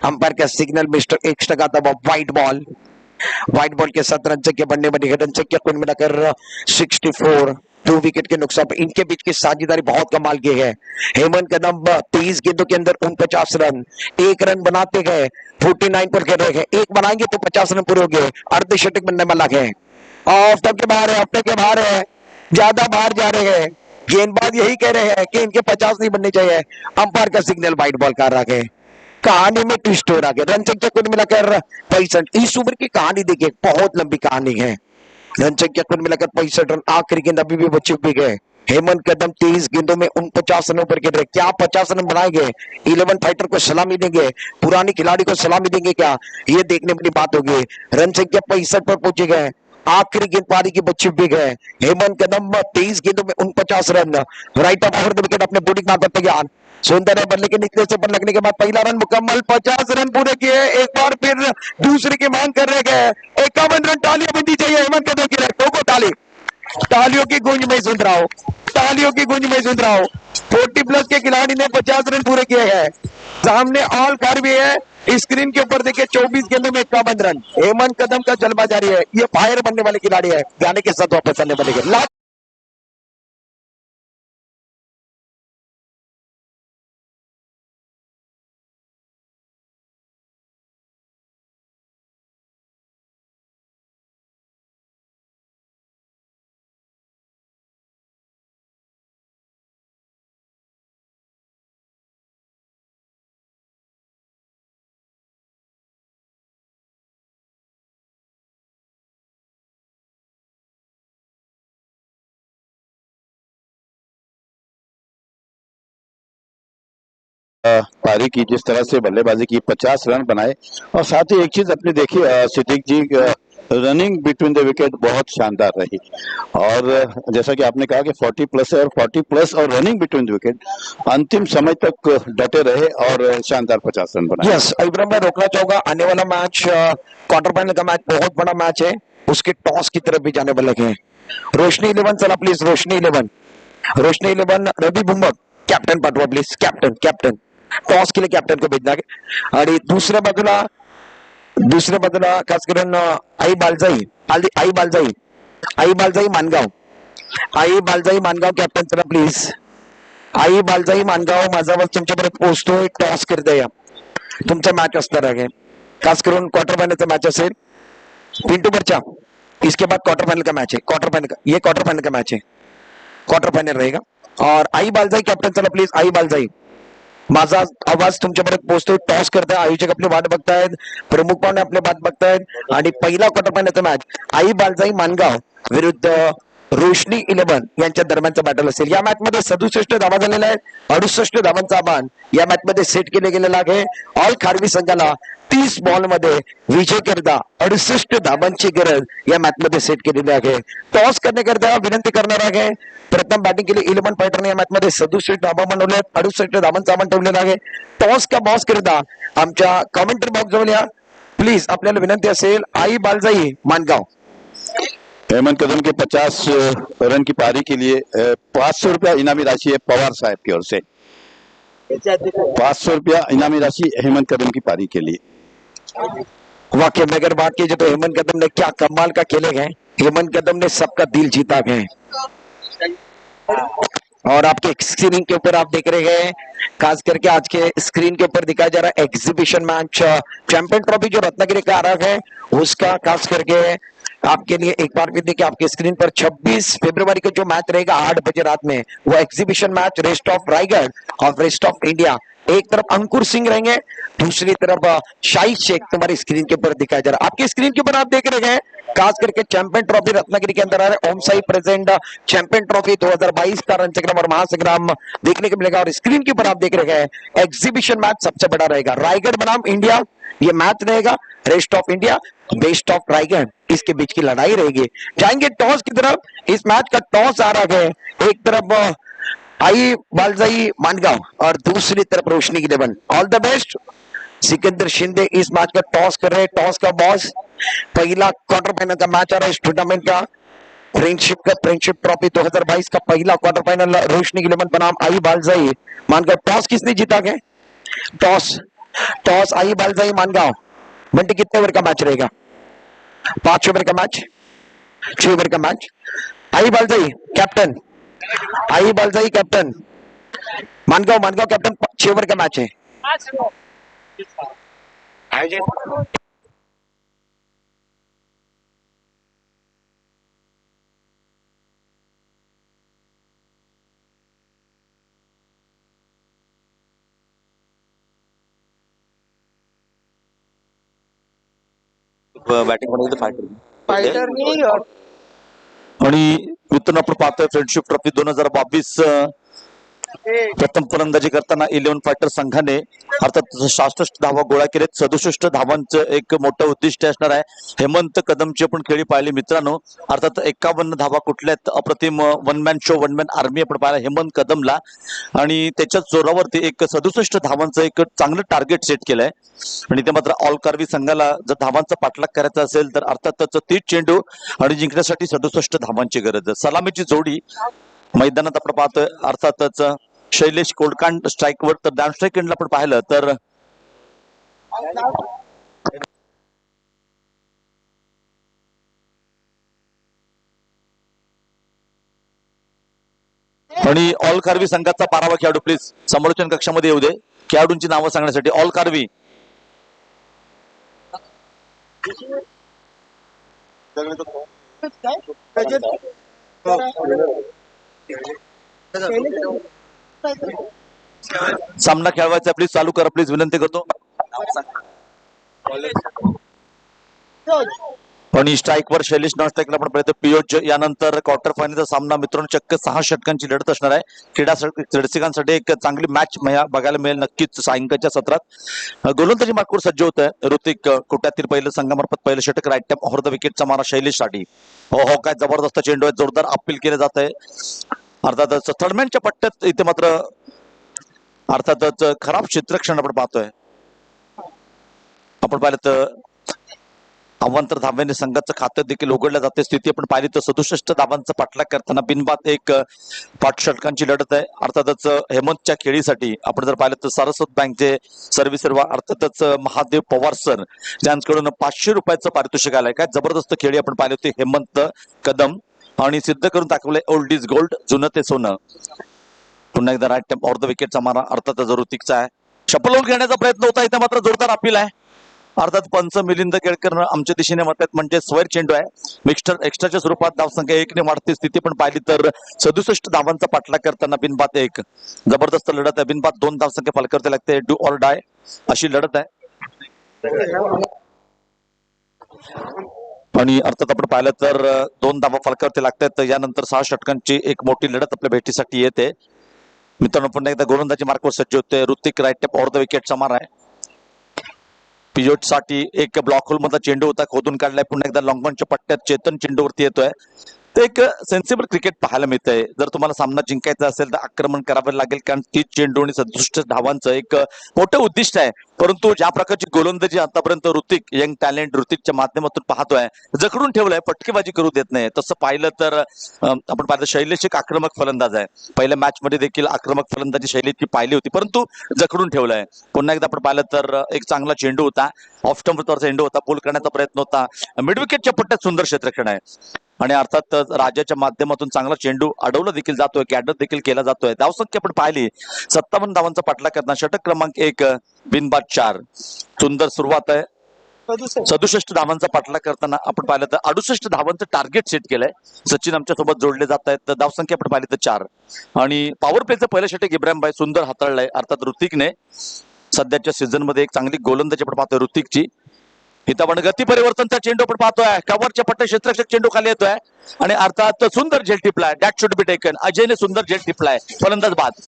अंपायर का सिग्नल मिस्टर एक्स्ट्रा का था, व्हाइट बॉल। व्हाइट बॉल के साथ रन संख्या बढ़ने बनी है। रन संख्या कुल मिलाकर 64, 2 विकेट के नुकसान पर इनके बीच की साझेदारी बहुत कमाल की है। हेमंत कदम 23 गेंदों के अंदर 49 रन, 1 रन बनाते गए, 49 पर खेल रहे हैं। एक बनाएंगे तो 50 रन पूरे हो गए, अर्धशतक बनने में लगे। ऑफ टप के बाहर है, ऑफ टप के बाहर है, ज्यादा बाहर जा रहे हैं। गेंदबाज यही कह रहे हैं कि इनके 50 नहीं बनने चाहिए। अंपायर का सिग्नल व्हाइट बॉल कर रहा है। कहानी में ट्विस्ट हो रहा है। रन संख्या कुल मिलाकर 65। इस उम्र की कहानी देखिए, बहुत लंबी कहानी है। रन संख्या कुल मिलाकर 65 रन, आखिरी गेंद अभी भी बचे हुए गए। हेमंत कदम 23 गेंदों में 49 रनों पर खेल रहे। क्या 50 रन बनाएंगे? 11 फाइटर को सलामी देंगे, पुरानी खिलाड़ी को सलामी देंगे क्या? ये देखने वाली बात होगी। रन संख्या 65 पर पहुंचे गए, आखिरी गेंद पारी की बच्ची भी गए। हेमंत कदम 23 गेंदों में 49 run, right off over the wicket अपने बॉलिंग मार पर तैयार। सुंदर है, बल्ले के निकले से पर लगने के बाद पहला रन मुकम्मल, 50 रन पूरे किए। एक बार फिर दूसरे की मांग कर रहे गए। 51 रन, तालियां बंदी चाहिए हेमंत कदम की। ठोको ताली, तालियों की गूंज में सुन रहा हूं, तालियों की गूंज में सुन रहा हूं। 40 प्लस के खिलाड़ी ने 50 रन पूरे किए हैं। सामने ऑल कार भी है, स्क्रीन के ऊपर देखिए 24 गेंदों में 51 रन। हेमंत कदम का जलवा जारी है। ये फायर बनने वाले खिलाड़ी है, गाने के साथ वापस आने वाले। पारी की जिस तरह से बल्लेबाजी की, 50 रन बनाए। और साथ ही एक चीज अपने देखी सिद्दीक जी, रनिंग बिटवीन द विकेट बहुत शानदार रही। और जैसा कि आपने कहा कि 40 प्लस है, और 40 प्लस और रनिंग बिटवीन द विकेट, अंतिम समय तक डटे रहे और शानदार 50 रन बनाए। यस, इब्राहिम मैं रोकना चाहूंगा। आने वाला मैच क्वार्टर फाइनल का मैच बहुत बड़ा मैच है, उसके टॉस की तरफ भी जाने वाले हैं। रोशनी 11 चला प्लीज, रोशनी 11, रोशनी 11, रवि बुम्बक कॅप्टन पाठवा प्लीज, कॅप्टन कॅप्टन टॉस के लिए कॅप्टन को भेजना है। आणि दुसऱ्या बाजूला खास करून आई बालजाई, आई बालजाई मानगाव, आई बालजाई मानगाव कॅप्टन चला प्लीज। आई बालजाई मानगाव माझा आवाज तुमच्यापर्यंत पोहोचतोय, टॉस करते या तुमचा मैच असणार आहे। खास करून क्वार्टर फाइनल का मैच असेल। पिंटू बर्चा, इसके बाद क्वार्टर फाइनल का मैच है, क्वार्टर फाइनल का, ये क्वार्टर फाइनल का मैच है, क्वार्टर फाइनल रहेगा। और आई बालजाई कॅप्टन चला प्लीज, आई बालजाई माझा आवाज तुमच्यापर्यंत पोहोचतोय, टॉस करताय, आयोजक आपली वाट बघतायत, प्रमुख पाहुणे आपली वाट बघतायत। आणि पहिला क्वार्टर फायनलचा मॅच आई बालजाई मानगाव विरुद्ध रोशनी 11 यांच्या दरम्यानचा बॅटल असेल। या मॅच मध्ये 67 धावा झालेल्या आहेत, 68 धावांचा आव्हान या मॅच मध्ये सेट केले गेलेला आहे। ऑल खारवी संघाला 30 बॉल मध्ये विजय करता 68 धावांची गरज या मॅच मध्ये सेट केलेली आहे। टॉस करण्याकरता विनंती करणार आहे, प्रथम बॅटिंग केली 11 फायटरने या मॅच मध्ये 67 धावा बनवल्या, 68 धावांचा आव्हान ठेवलेला आहे। टॉस का बॉस करता आमच्या कमेंट्री बॉक्स जवळ या प्लीज, आपल्याला विनंती असेल। आई बालजाई मानगाव, हेमंत कदम के 50 रन की पारी के लिए 500 रुपया इनामी राशि है पवार साहब की ओर से। 500 रुपया इनामी राशि हेमंत कदम की पारी के लिए। वाकई में अगर बात की जाए तो हेमंत कदम ने क्या कमाल का खेले गए। हेमंत कदम ने सबका दिल जीता गए। और आपके स्क्रीन के ऊपर आप देख रहे हैं, खास करके आज के स्क्रीन के ऊपर दिखाया जा रहा है एग्जीबिशन मैच चैंपियन ट्रॉफी जो रत्नागिरी का आ रहा है उसका, खास करके आपके लिए एक बार फिर देखिए आपके स्क्रीन पर 26 फरवरी को जो मैच रहेगा 8 बजे रात में, वो exhibition match rest of Raigarh और रेस्ट ऑफ इंडिया। एक तरफ अंकुर सिंह रहेंगे, दूसरी तरफ शाहिद शेख तुम्हारी स्क्रीन के ऊपर दिखाया जा रहा है। आपकी स्क्रीन के ऊपर आप देख रहे हैं खास करके चैंपियन ट्रॉफी रत्नागिरी के अंदर आ रहा है ओम साई प्रेजेंट चैंपियन ट्रॉफी 2022 का रणसंग्राम और महासंग्राम देखने को मिलेगा। और स्क्रीन के ऊपर आप देख रहे हैं एग्जीबिशन मैच सबसे बड़ा रहेगा, रायगढ़ बनाम इंडिया ये मैच रहेगा, rest of India best of Raigarh, इसके बीच की लड़ाई रहेगी। जाएंगे टॉस की तरफ। इस मैच का टॉस आ रहा है, एक तरफ आई वालजाई मानगांव और दूसरी तरफ रोशनी की eleven. All the best. Sikandar Shinde इस मैच का टॉस कर रहे हैं, टॉस का बॉस। पहला क्वार्टर फाइनल का मैच आ रहा है इस टूर्नामेंट का, फ्रेंडशिप ट्रॉफी 2022 का पहला क्वार्टर फाइनल रोशनी की लेवन बनाम आई बालजाई मानगांव। टॉस किसने जीता गया? टॉस आई बालजाई मानगांव। बंटी कितने ओवर का मैच रहेगा? 5 ओवर का मैच, 6 ओवर का मैच। आई बालजाई कैप्टन, आई बालजाई कैप्टन, मानगांव कैप्टन। 6 ओवर का मैच है। बॅटिंग मध्ये फायटर आणि मित्रांनो आपण पाहतोय फ्रेंडशिप ट्रॉफी 2022 प्रथम फलंदाजी करताना 11 फायटर संघाने अर्थात 66 धावा गोळा केलेत। 67 धावांचं एक मोठं उद्दिष्ट असणार आहे। हेमंत कदमची आपण खेळी पाहिली मित्रांनो, अर्थात 51 धावा कुठल्यात अप्रतिम one man show, one man army आपण पाहिला हेमंत कदमला, आणि त्याच्या जोरावरती एक 67 धावांचं एक चांगलं टार्गेट सेट केलंय। आणि ते मात्र ऑल कार्वी संघाला जर धावांचा पाठलाग करायचा असेल तर अर्थातच 30 चेंडू आणि जिंकण्यासाठी 67 धावांची गरज आहे। सलामीची जोडी मैदानात आपण पाहतोय, अर्थातच शैलेश कोलकांड स्ट्राईकवर, तर डाऊन स्ट्राईक एंडला आपण पाहिलं तर आणि ऑल कार्वी संघाचा 12वा खेळाडू प्लीज समालोचन कक्षामध्ये येऊ दे। खेळाडूंची नावं सांगण्यासाठी ऑल कार्वी सामना खेळवायचा प्लीज चालू करा, प्लीज विनंती करतो। आणि स्ट्राईकवर शैलेश नॉन स्ट्राईकला आपण पाहिलं पियोज। यानंतर क्वार्टर फायनलचा सामना मित्रांनो चक्क 6 षटकांची लढत असणार आहे। क्रीडा रसिकांसाठी एक चांगली मॅच बघायला मिळेल नक्कीच सायंकाळच्या सत्रात। गोलंदाजी मार्कवर सज्ज होत आहे ऋतिक कोट्यातील पहिलं संघामार्फत पहिलं षटक राईट टॅप ऑफ द विकेटचा मारा शैलेश साठी। हो काय जबरदस्त चेंडू आहे, जोरदार अपील केले जात आहे। अर्थातच थर्डमॅनच्या पट्ट्यात इथे मात्र अर्थातच खराब क्षेत्ररक्षण आपण पाहतोय। आपण पाहिलं तर अवांतर धाब्याने संघाचं खातं देखील उघडलं जाते। स्थिती आपण पाहिली तर 67 धाबांचा पाठलाग करताना बिनबाद एक 5 षटकांची लढत आहे। अर्थातच हेमंतच्या खेळीसाठी आपण जर पाहिलं तर सारस्वत बँकचे सर्व्हिसर अर्थातच महादेव पवार सर ज्यांच्याकडून 500 रुपयाचं पारितोषिक आलंय। काय जबरदस्त खेळी आपण पाहिली होती हेमंत कदम, आणि सिद्ध करून दाखवलंय ओल्ड इज गोल्ड, जुनं ते सोनं। पुन्हा एकदा राईट टॅप ऑफ द विकेटचा मारा अर्थातच ऋतिकचा आहे। शपल घेण्याचा प्रयत्न होता, इथे मात्र जोरदार अपील आहे। अर्थात पंच मिलिंद केळकर आमच्या दिशेने म्हणतात म्हणजे स्वर चेंडू आहे। मिक्स्टर एक्स्ट्राच्या स्वरूपात धावसंख्या 1 ने वाढते। स्थिती पण पाहिली तर 67 धावांचा पाठलाग करताना बिनबाद एक जबरदस्त लढत आहे। बिनबाद 2 धावसंख्या फलकावरती लागते, डू ऑर डाय अशी लढत आहे। आणि अर्थात आपण पाहिलं तर 2 धावा फलकावरती लागतात। यानंतर 6 षटकांची एक मोठी लढत आपल्या भेटीसाठी येते। मित्रांनो पुन्हा एकदा गोलंदाजी मार्कवर सज्ज होते Hritik, right tap off the विकेटचा मारा आहे। पियोट साठी एक ब्लॉक होल मधला चेंडू होता, खोदून काढलाय। पुन्हा एकदा लॉंगॉनच्या पट्ट्यात चेतन चेंडूवरती येतोय। ते एक सेन्सिबल क्रिकेट पाहायला मिळतंय. जर तुम्हाला सामना जिंकायचा असेल तर आक्रमण करावे लागेल, कारण 30 चेंडू आणि 67 धावांचं एक मोठं उद्दिष्ट आहे. परंतु ज्या प्रकारची गोलंदाजी आतापर्यंत ऋतिक यंग टॅलेंट ऋतिकच्या माध्यमातून पाहतोय, जखडून ठेवलंय, पटकेबाजी करू देत नाही. तसं पाहिलं तर आपण पाहिलं शैलेश एक आक्रमक फलंदाज आहे. पहिल्या मॅच मध्ये देखील आक्रमक फलंदाजी शैलेशची पाहिली होती, परंतु जखडून ठेवलंय. पुन्हा एकदा आपण पाहिलं तर एक चांगला चेंडू होता, ऑफ स्टंपवरचा चेंडू होता, पूल करण्याचा प्रयत्न होता, मिड विकेटच्या पट्ट्यात सुंदर क्षेत्ररक्षण आहे. आणि अर्थात राजाच्या माध्यमातून चांगला चेंडू अडवला देखील जातोय, कॅडर देखील केला जातोय. धावसंख्या आपण पाहिली 57 धावांचा पाठलाग करताना षटक क्रमांक 1 बिनबाद 4. सुंदर सुरुवात आहे. 67 धावांचा पाठलाग करताना आपण पाहिलं तर 68 धावांचं टार्गेट सेट केलंय. सचिन आमच्या सोबत जोडले जात आहेत. धावसंख्या आपण पाहिली तर 4. आणि पॉवर प्लेचं पहिलं षटक इब्राहिम भाई सुंदर हाताळलंय. अर्थात ऋतिकने सध्याच्या सीझन मध्ये एक चांगली गोलंदाजी आपण पाहतोय ऋतिकची. इथं आपण गती परिवर्तनचा चेंडू आपण पाहतोय, कव्हरच्या पट्ट्या क्षेत्ररक्षक चेंडू खाली येतोय आणि अर्थात सुंदर झेल टिपलाय. That should be taken. अजयने सुंदर झेल टिपलाय, फलंदाज बाद.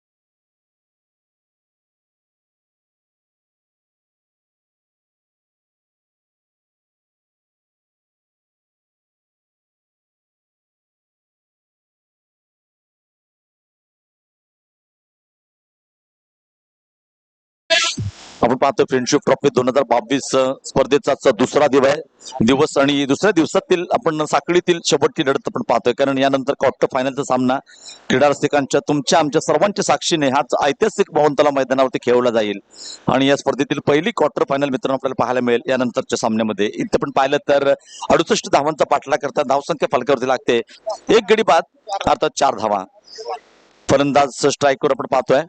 आपण पाहतो फ्रेंडशिप ट्रॉफी 2022 स्पर्धेचा दुसरा दिवस आणि दुसऱ्या दिवसातील आपण साखळीतील शेवटची लढत आपण पाहतोय, कारण यानंतर क्वार्टर फायनलचा सामना क्रीडा रसिकांच्या तुमच्या आमच्या सर्वांच्या साक्षीने हाच ऐतिहासिक भावंतला मैदानावरती खेळवला जाईल. आणि या स्पर्धेतील पहिली क्वार्टर फायनल मित्रांनो आपल्याला पाहायला मिळेल यानंतरच्या सामन्यामध्ये. इथे आपण पाहिलं तर 68 धावांचा पाठलाग करता धावसंख्या फलकावरती लागते. एक गडी बाद, अर्थात 4 धावा. फलंदाज स्ट्राईकवर आपण पाहतोय.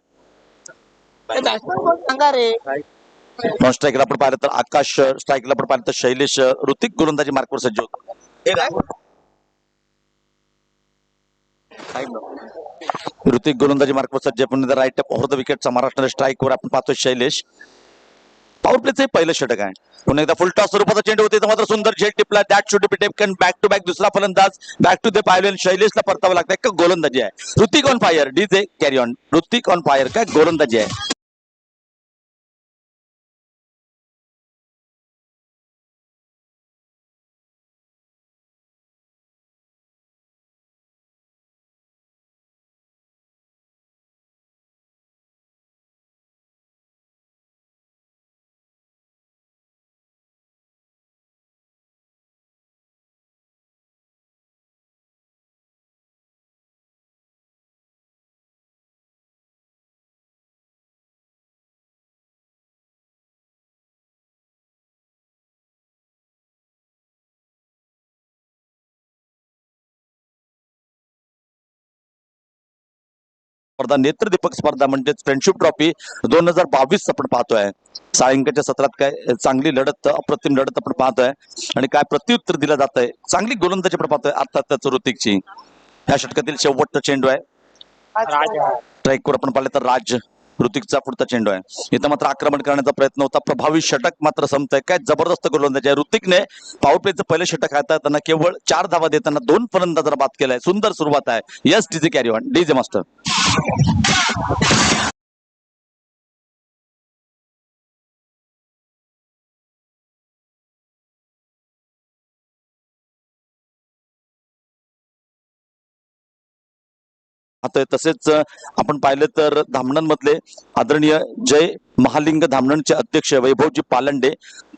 नॉन स्ट्राईकला आपण पाहिलं तर आकाश, स्ट्राईकला आपण पाहिलं तर शैलेश, ऋतिक गोलंदाजी मार्कवर सज्ज होता. ऋतिक गोलंदाजी मार्कवर सज्ज. पण राईट ऑफ द विकेटचा महाराष्ट्र स्ट्राईकवर आपण पाहतोय शैलेश. पॉवर प्लेचं पहिलं षटक आहे. पुन्हा एकदा फुल टॉस स्वरूपाचा चेंडू होते, मात्र सुंदर झेल टिपला. That should be taken. Back to back दुसरा फलंदाज, बॅक टू द पायलन. शैलेशला परतावं लागतं. एक गोलंदाजी आहे. Hritik on fire. DJ carry on. Hritik on fire. काय गोलंदाजी आहे. स्पर्धा नेत्रदीपक स्पर्धा म्हणजेच फ्रेंडशिप ट्रॉफी 2022 आपण पाहतोय. सायंकाळच्या सत्रात काय चांगली लढत, अप्रतिम लढत आपण पाहतोय आणि काय प्रत्युत्तर दिलं जात आहे. चांगली गोलंदाजी आपण पाहतोय अर्थातच ऋतिकची. या षटकातील शेवटचा चेंडू आहे. स्ट्राईकवर आपण पाहिलं तर राज, ऋतिकचा पुढचा चेंडू आहे. इथं मात्र आक्रमण करण्याचा प्रयत्न होता. प्रभावी षटक मात्र संपतंय. काय जबरदस्त गोलंदाजी आहे. ऋतिकने पॉवर प्लेचं पहिलं षटक हाताळताना केवळ 4 धावा देताना 2 फलंदाजांना बाद केलाय. सुंदर सुरुवात आहे. Yes DJ carry on. DJ master. आता तसेच आपण पाहिलं तर धामणमधले आदरणीय जय महालिंग धामणचे अध्यक्ष वैभवजी पालंडे,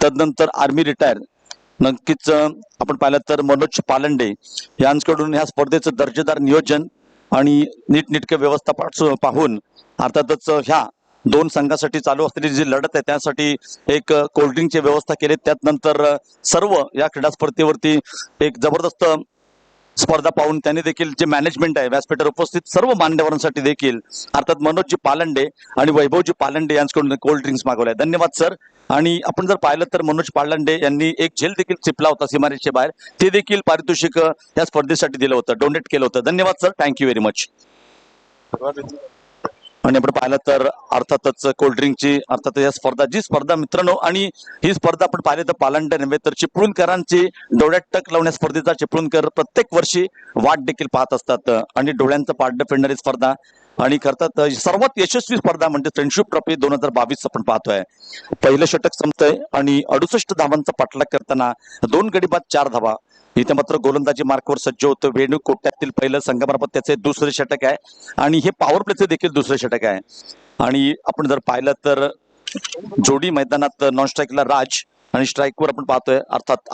तदनंतर आर्मी रिटायर नक्कीच आपण पाहिलं तर मनोज पालंडे यांच्याकडून ह्या स्पर्धेचं दर्जेदार नियोजन आणि नीटनेटके व्यवस्थापन पाहून अर्थातच ह्या 2 संघासाठी चालू असलेली जी लढत आहे त्यासाठी एक कोल्ड्रिंकची व्यवस्था केली. त्यानंतर सर्व या क्रीडा स्पर्धेवरती एक जबरदस्त स्पर्धा पाहून त्यांनी देखील जे मॅनेजमेंट आहे व्यासपीठावर उपस्थित सर्व मान्यवरांसाठी देखील अर्थात मनोजजी पालंडे आणि वैभवजी पालंडे यांच्याकडून कोल्ड ड्रिंक्स मागवलाय. धन्यवाद सर. आणि आपण जर पाहिलं तर मनोज पालंडे यांनी एक झेल देखील चिपला होता सीमारेषेच्या बाहेर, ते देखील पारितोषिक या स्पर्धेसाठी दिलं होतं, डोनेट केलं होतं. धन्यवाद सर. Thank you very much. आणि आपण पाहिलं तर अर्थातच कोल्ड्रिंकची अर्थात या स्पर्धा जी स्पर्धा मित्रांनो, आणि ही स्पर्धा आपण पाहिली तर पालंडे नव्हे तर चिपळूणकरांची डोळ्यात टक लावण्या स्पर्धेचा चिपळूणकर प्रत्येक वर्षी वाट देखील पाहत असतात आणि डोळ्यांचं पारडं फेडणारी स्पर्धा आणि करतात सर्वात यशस्वी स्पर्धा म्हणजे फ्रेंडशिप ट्रॉफी 2022 आपण पाहतोय. पहिलं षटक संपतंय आणि 68 धावांचा पाठलाग करताना 2 गडी बाद 4 धावा. इथे मात्र गोलंदाजी मार्कवर सज्ज होतं वेणू. कोट्यातील पहिलं संघामार्फत त्याचे दुसरे षटक आहे आणि हे पॉवर प्लेचे देखील दुसरे षटक आहे. आणि आपण जर पाहिलं तर जोडी मैदानात नॉन स्ट्राईकला राज आणि स्ट्राईकवर आपण पाहतोय अर्थात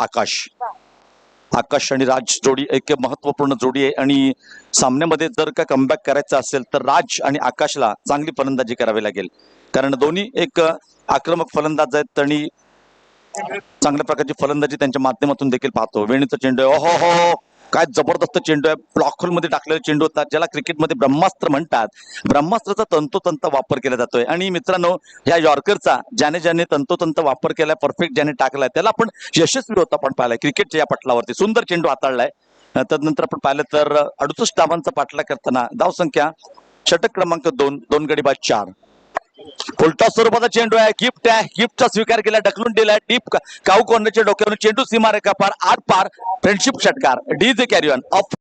आकाश आणि राज जोडी एक महत्वपूर्ण जोडी आहे. आणि सामन्यामध्ये जर का कमबॅक करायचं असेल तर राज आणि आकाशला चांगली फलंदाजी करावी लागेल, कारण दोन्ही एक आक्रमक फलंदाज आहेत आणि चांगल्या प्रकारची फलंदाजी त्यांच्या माध्यमातून देखील पाहतो. वेणूचा चेंडू आहे, ओहो हो काय जबरदस्त चेंडू आहे. ब्लॉक होल मध्ये टाकलेले चेंडू होतात, ज्याला क्रिकेटमध्ये ब्रह्मास्त्र म्हणतात. ब्रह्मास्त्राचा तंतोतंत वापर केला जातोय. आणि मित्रांनो, ह्या यॉर्करचा ज्याने तंतोतंत वापर केलाय, परफेक्ट ज्याने टाकलाय, त्याला आपण यशस्वी होता आपण पाहिलाय क्रिकेटच्या या पटलावरती. सुंदर चेंडू हाताळलाय. तदनंतर आपण पाहिलं तर 68 धावांचा पाठलाग करताना धावसंख्या षटक क्रमांक 2, 2 गडी बाद 4. फुलटॉस स्वरूपाचा चेंडू आहे, गिफ्ट आहे, गिफ्टचा स्वीकार केला, ढकलून दिलाय डीप काऊ कॉर्नरच्या डोक्यावरून चेंडू सीमारेखा पार आर पार. फ्रेंडशिप षटकार डीजे कॅरी ऑन ऑफ.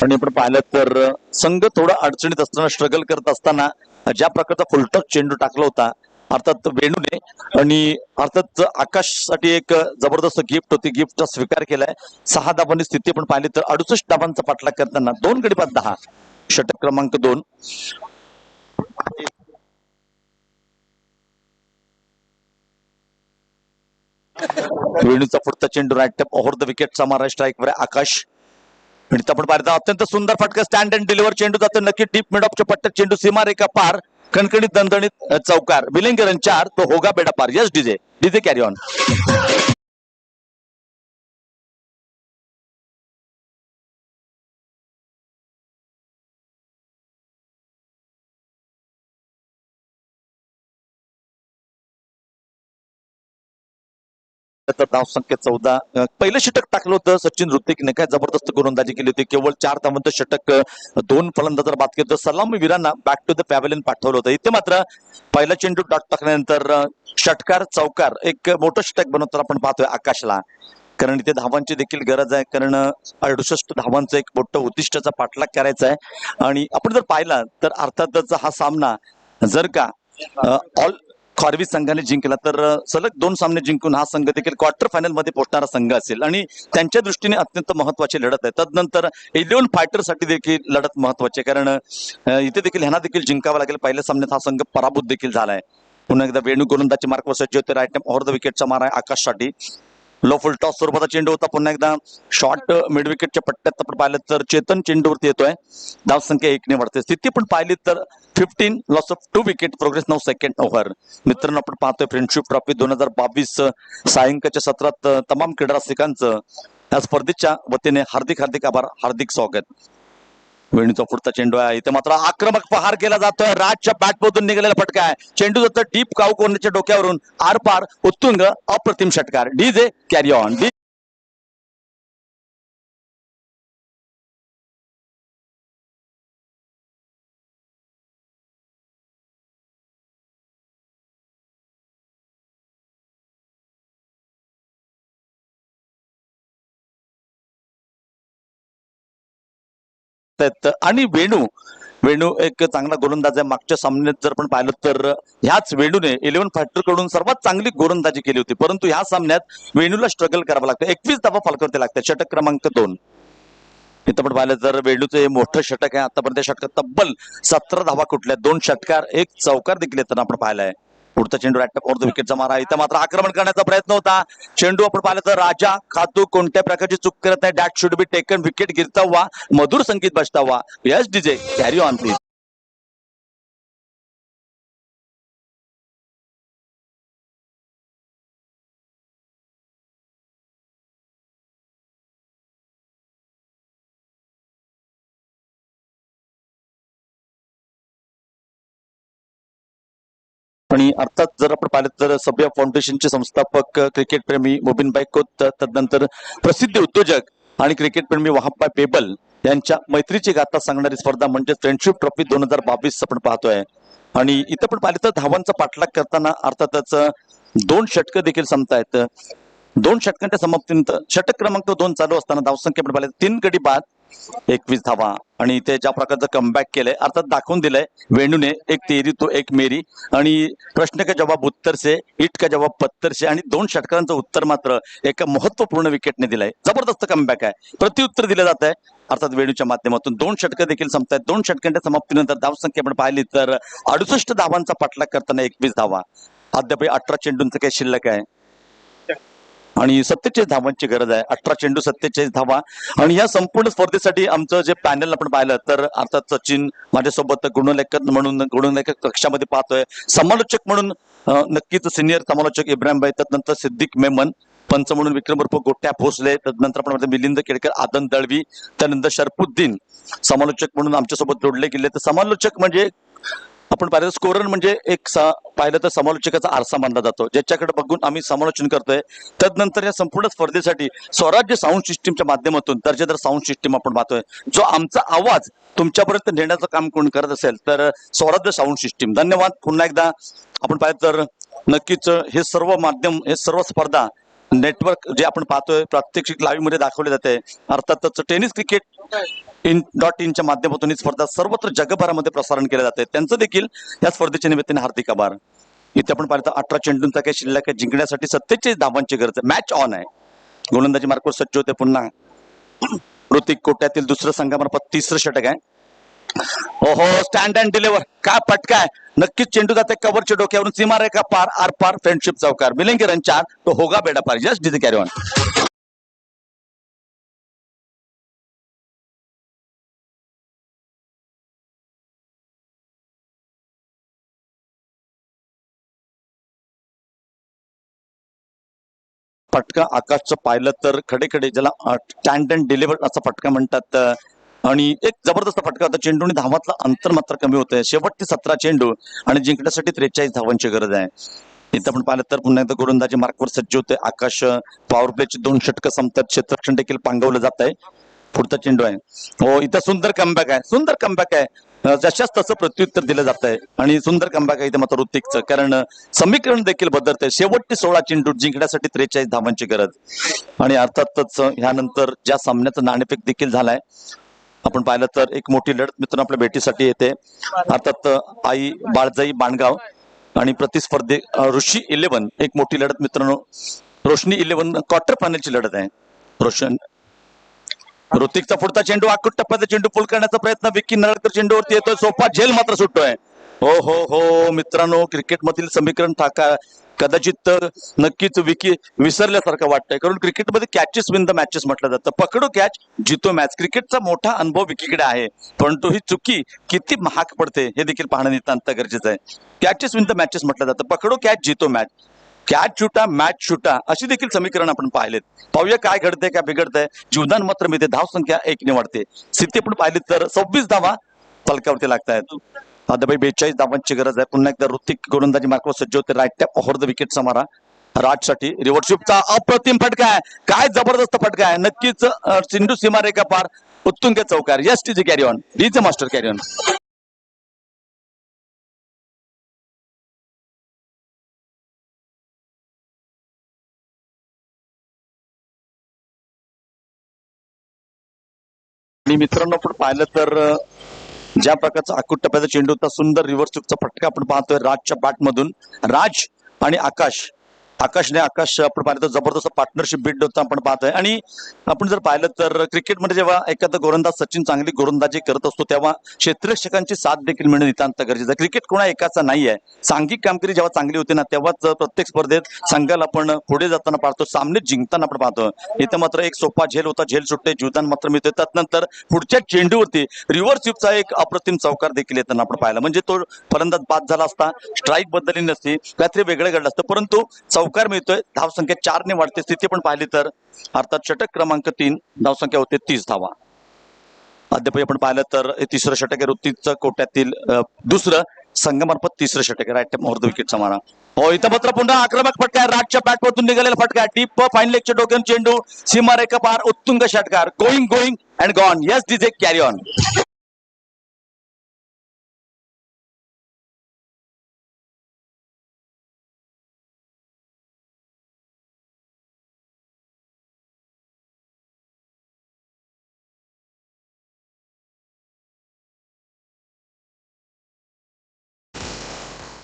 आणि आपण पाहिलं तर संघ थोडा अडचणीत असताना, स्ट्रगल करत असताना ज्या प्रकारचा फुलटॉस चेंडू टाकला होता अर्थात वेणूने, आणि अर्थात आकाशसाठी एक जबरदस्त गिफ्ट होती, गिफ्टचा स्वीकार केलाय. 6 धाबांनी स्थिती आपण पाहिली तर 68 धाबांचा पाठलाग करताना 2 गडी बाद 10, षटक क्रमांक 2. वेणूचा पुढचा चेंडू राईट टॅप ओव्हर द विकेटचा मारा, स्ट्राईकवर आकाश. आणि आपण पाहिलं अत्यंत सुंदर फटका स्टँड अँड डिलिव्हर चेंडू जातो नक्की डीप मिड ऑफच्या पट्ट्यात, चेंडू सीमारेखा पार, कणकणीत दणदणीत चौकार, बिलिंगरन 4 तो होगा बेडा पार. Yes DJ carry on. तर धावसंख्या 14. पहिलं षटक टाकलं होतं सचिन ऋतिकने, काय जबरदस्त गोलंदाजी केली होती. केवळ 4 धावांचं षटक, 2 फलंदाज बाद केलं. सलामीवीरांना बॅक टू द पॅव्हलियन पाठवलं होतं. इथे मात्र पहिला चेंडू डॉट टाकल्यानंतर षटकार चौकार एक मोठं षटक बनवताना आपण पाहतोय आकाशला, कारण इथे धावांची देखील गरज आहे, कारण 68 धावांचं एक मोठं उद्दिष्टाचा पाठलाग करायचा आहे. आणि आपण जर पाहिला तर अर्थातच हा सामना जर का ऑल खॉर्वी संघाने जिंकला तर सलग 2 सामने जिंकून हा संघ देखील क्वार्टर फायनल मध्ये पोहोचणारा संघ असेल आणि त्यांच्या दृष्टीने अत्यंत महत्वाची लढत आहे. तदनंतर 11 फायटर साठी देखील लढत महत्वाची आहे, कारण इथे देखील ह्यांना देखील जिंकावं लागेल. पहिल्या सामन्यात हा संघ पराभूत देखील झालाय. पुन्हा एकदा वेणू गोलंदाजी मार्कवर सज्ज होते. राईट ओव्हर द विकेटचा मारा आहे आकाशसाठी. लो फुल टॉस स्वरूपाचा चेंडू होता. पुन्हा एकदा शॉर्ट मिड विकेटच्या पट्ट्यात आपण पाहिलं तर चेतन चेंडूवरती येतोय. धावसंख्या 1 ने वाढते. स्थिती पण पाहिली तर 15 loss of 2 wicket, progress 9 second over. मित्रांनो, आपण पाहतोय फ्रेंडशिप ट्रॉफी 2022 सायंकाळच्या सत्रात तमाम क्रीडा रसिकांचं या स्पर्धेच्या वतीने हार्दिक आभार, हार्दिक स्वागत. वेणूचा पुढचा चेंडू आहे. इथे मात्र आक्रमक प्रहार केला जातोय. राजच्या बॅटमधून निघालेला फटका आहे. चेंडू जातो डीप काऊ कोर्नरच्या डोक्यावरून आर पार, उत्तुंग अप्रतिम षटकार. DJ carry on. आणि वेणू एक चांगला गोलंदाज आहे. मागच्या सामन्यात जर आपण पाहिलं तर ह्याच वेणूने 11 फायटर कडून सर्वात चांगली गोलंदाजी केली होती, परंतु ह्या सामन्यात वेणूला स्ट्रगल करावं लागतं. 21 धावा फलकावरती लागतात. षटक क्रमांक 2. इथं आपण पाहिलं तर वेणूचं हे मोठं षटक आहे. आतापर्यंत षटकात तब्बल 17 धावा कुठल्या, 2 षटकार, 1 चौकार देखील येताना आपण पाहिलाय. पुढचा चेंडू रॅट ओव्हर द विकेटचा मारा. इथं मात्र आक्रमण करण्याचा प्रयत्न होता. चेंडू आपण पाहिलं तर राजा खातू कोणत्या प्रकारची चूक करत नाही. That should be taken, wicket गिरता हुआ, मधुर संगीत बजता हुआ. Yes DJ carry on please. आणि अर्थात जर आपण पाहिलं तर सभ्य फाउंडेशनचे संस्थापक क्रिकेट प्रेमी मोबिनभाई खोत, तदनंतर प्रसिद्ध उद्योजक आणि क्रिकेट प्रेमी वहाबभाई बेबल यांच्या मैत्रीची गाथा सांगणारी स्पर्धा म्हणजे फ्रेंडशिप ट्रॉफी 2022 आपण पाहतोय. आणि इथं पण पाहिलं तर धावांचा पाठलाग करताना अर्थातच 2 षटकं देखील संपतायत. 2 षटकांच्या समाप्तीनंतर षटक क्रमांक 2 चालू असताना धावसंख्या आपण पाहिलं 3 गडी बाद 21 धावा आणि ते ज्या प्रकारचं कमबॅक केलंय अर्थात दाखवून दिलंय वेणूने एक तेरी तो एक मेरी आणि प्रश्न का जवाब उत्तर से इट का जवाब पत्तर से आणि 2 षटकांचं उत्तर मात्र एका महत्वपूर्ण विकेटने दिलंय. जबरदस्त कमबॅक आहे, प्रत्युत्तर दिलं जात आहे अर्थात वेणूच्या माध्यमातून. 2 षटकं देखील संपतायत. 2 षटकांच्या समाप्तीनंतर धावसंख्या आपण पाहिली तर 68 धावांचा पाठलाग करताना 21 धावा. अद्याप 18 चेंडूंचं काही शिल्लक आहे आणि 47 धावांची गरज आहे. 18 चेंडू 47 धावा आणि या संपूर्ण स्पर्धेसाठी आमचं जे पॅनल आपण पाहिलं तर अर्थात सचिन माझ्यासोबत गुणलेखक कक्षामध्ये पाहतोय. समालोचक म्हणून नक्कीच सिनियर समालोचक इब्राहिम भाई, त्यानंतर सिद्दीक मेमन, पंच म्हणून विक्रम उर्फ गोट्या भोसले, त्यानंतर आपण मिलिंद केळकर, आदन दळवी, त्यानंतर शरफुद्दीन समालोचक म्हणून आमच्यासोबत जोडले गेले. तर समालोचक म्हणजे आपण पाहिलं स्कोरर म्हणजे पाहिलं तर समालोचकाचा आरसा मानला जातो, ज्याच्याकडे बघून आम्ही समालोचन करतोय. त्यानंतर या संपूर्ण स्पर्धेसाठी स्वराज्य साऊंड सिस्टीमच्या माध्यमातून दर्जेदार साऊंड सिस्टीम आपण पाहतोय. जो आमचा आवाज तुमच्यापर्यंत नेण्याचं काम कोण करत असेल तर स्वराज्य साऊंड सिस्टीम. धन्यवाद पुन्हा एकदा. आपण पाहिलं तर नक्कीच हे सर्व माध्यम, हे सर्व स्पर्धा नेटवर्क जे आपण पाहतोय प्रात्यक्षिक लाईव्ह मध्ये दाखवले जाते. अर्थातच टेनिस क्रिकेट .in.च्या माध्यमातून ही स्पर्धा सर्वत्र जगभरामध्ये प्रसारण केले जाते. त्यांचं देखील या स्पर्धेच्या निमित्ताने हार्दिक आभार. इथे आपण पाहिलं 18 चेंडूंचा काही शिल्लक आहे. जिंकण्यासाठी 47 धावांची गरज आहे. मॅच ऑन आहे. गोलंदाजी मार्कवर सज्ज होते पुन्हा ऋतिक कोट्यातील दुसरं संघामार्फत तिसरं षटक आहे. ओहो, स्टँड अँड डिलिव्हर, काय फटका आहे. नक्कीच चेंडू जाते कव्हरच्या डोक्यावरून, सीमारेखा पार, आर पार, फ्रेंडशिप चौकार, मिलेंगे रन 4, तो होगा बेडा पार. Just DJ carry on. फटका आकाशचं पाहिलं तर खडे ज्याला स्टँड अँड डिलिव्हर असा फटका म्हणतात आणि एक जबरदस्त फटका होता. चेंडूने धावातलं अंतर मात्र कमी होतंय. शेवटचे 17 चेंडू आणि जिंकण्यासाठी 43 धावांची गरज आहे. इथं आपण पाहिलं तर पुन्हा एकदा गोलंदाजी मार्कवर सज्ज होते आकाश. पॉवर प्लेचे 2 षटकं संपतात. क्षेत्ररक्षण देखील पांगवलं जात आहे. पुढचा चेंडू आहे. हो, इथं सुंदर कमबॅक आहे, सुंदर कमबॅक आहे. जशाच तसं प्रत्युत्तर दिलं जात आहे आणि सुंदर कमबॅक आहे इथे मात्र ऋतिकचं, कारण समीकरण देखील बदलतंय. शेवटचे 16 चेंडू जिंकण्यासाठी 43 धावांची गरज आणि अर्थातच ह्यानंतर ज्या सामन्याचं नाणेफेक देखील झालाय. आपण पाहिलं तर एक मोठी लढत मित्रांनो आपल्या भेटीसाठी येते. अर्थात आई बाळजाई बाणगाव आणि प्रतिस्पर्धी ऋषी 11 एक मोठी लढत मित्रांनो. रोशनी 11 क्वार्टर फायनलची लढत आहे. ऋतिकचा पुढचा चेंडू आकुट टप्प्याचा चेंडू पुल करण्याचा प्रयत्न. विकी नळकर चेंडूवरती येतोय. सोपा झेल मात्र सुटतोय. हो हो हो मित्रांनो, क्रिकेटमधील समीकरण कदाचित नक्कीच विकी विसरल्यासारखं वाटतंय, कारण क्रिकेटमध्ये कॅचेस विन द मॅचेस म्हटलं जातं. पकडो कॅच जितो मॅच. क्रिकेटचा मोठा अनुभव विकीकडे आहे, परंतु ही चुकी किती महाग पडते हे देखील पाहणं नितांत गरजेचं आहे. कॅचेस विन द मॅचेस म्हटलं जातं. पकडो कॅच जितो मॅच. कॅच शूटा मॅच शूटा अशी देखील समीकरण आपण पाहिलेत. पाहूया काय घडतंय काय बिघडतंय. जीवदान मात्र मिळते, धावसंख्या 1 ने वाढते. स्थिती आपण पाहिली तर 26 धावा फलकावरती लागतायत. अद्याप 42 धावांची गरज आहे. पुन्हा एकदा ऋतिक गोलंदाजी मार्कवर सज्ज होते. Right tap over the wicket Samara राजसाठी. रिव्हर्सशिपचा अप्रतिम फटका आहे. काय जबरदस्त फटका आहे. नक्कीच सिंधू सीमारेखा पार, उत्तुंग चौकार. Yes TG carry on, DJ master carry on. आणि मित्रांनो आपण पाहिलं तर ज्या प्रकारचा आकुट टप्प्याचा चेंडू होता, सुंदर रिव्हर्स स्वीपचा फटका आपण पाहतोय राजच्या बॅटमधून. राज आणि आकाशने आपण पाहिलं तर जबरदस्त पार्टनरशिप बिल्ड होता आपण पाहतोय. आणि आपण जर पाहिलं तर क्रिकेटमध्ये जेव्हा एखादा गोलंदाज सचिन चांगली गोलंदाजी करत असतो तेव्हा क्षेत्ररक्षकांची साथ देखील मिळणं नितांत गरजेचं आहे. क्रिकेट कोणा एकाचा नाही आहे. सांघिक कामगिरी जेव्हा चांगली होते ना तेव्हाच प्रत्येक स्पर्धेत संघाला आपण पुढे जाताना पाहतो, सामने जिंकताना आपण पाहतो. इथं मात्र एक सोपा झेल होता, झेल सुटते, जीवदान मात्र मिळते. त्यानंतर पुढच्या चेंडूवरती रिव्हर्स स्वीपचा एक अप्रतिम चौकार देखील येताना आपण पाहिला. म्हणजे तो फलंदाज बाद झाला असता, स्ट्राईक बदलली नसती, काहीतरी वेगळं घडलं असतं, परंतु चौकार मिळतोय. धावसंख्या 4 ने वाढते. स्थिती पण पाहिली तर अर्थात षटक क्रमांक 3 धावसंख्या होते 30 धावा. अद्याप आपण पाहिलं तर तिसरं षटक आहे ऋतिकचं कोट्यातील दुसरं संघामार्फत तिसरं षटक आहे. राईट ओव्हर द विकेट समारा. हो, इथं मात्र पुन्हा आक्रमक फटका आहे. राजच्या बॅटमधून निघालेला फटका, डीप फाईन लेगच्या डोक्यान चेंडू, सीमारेखा पार, उत्तुंग षटकार. Going and gone. Yes DJ carry on.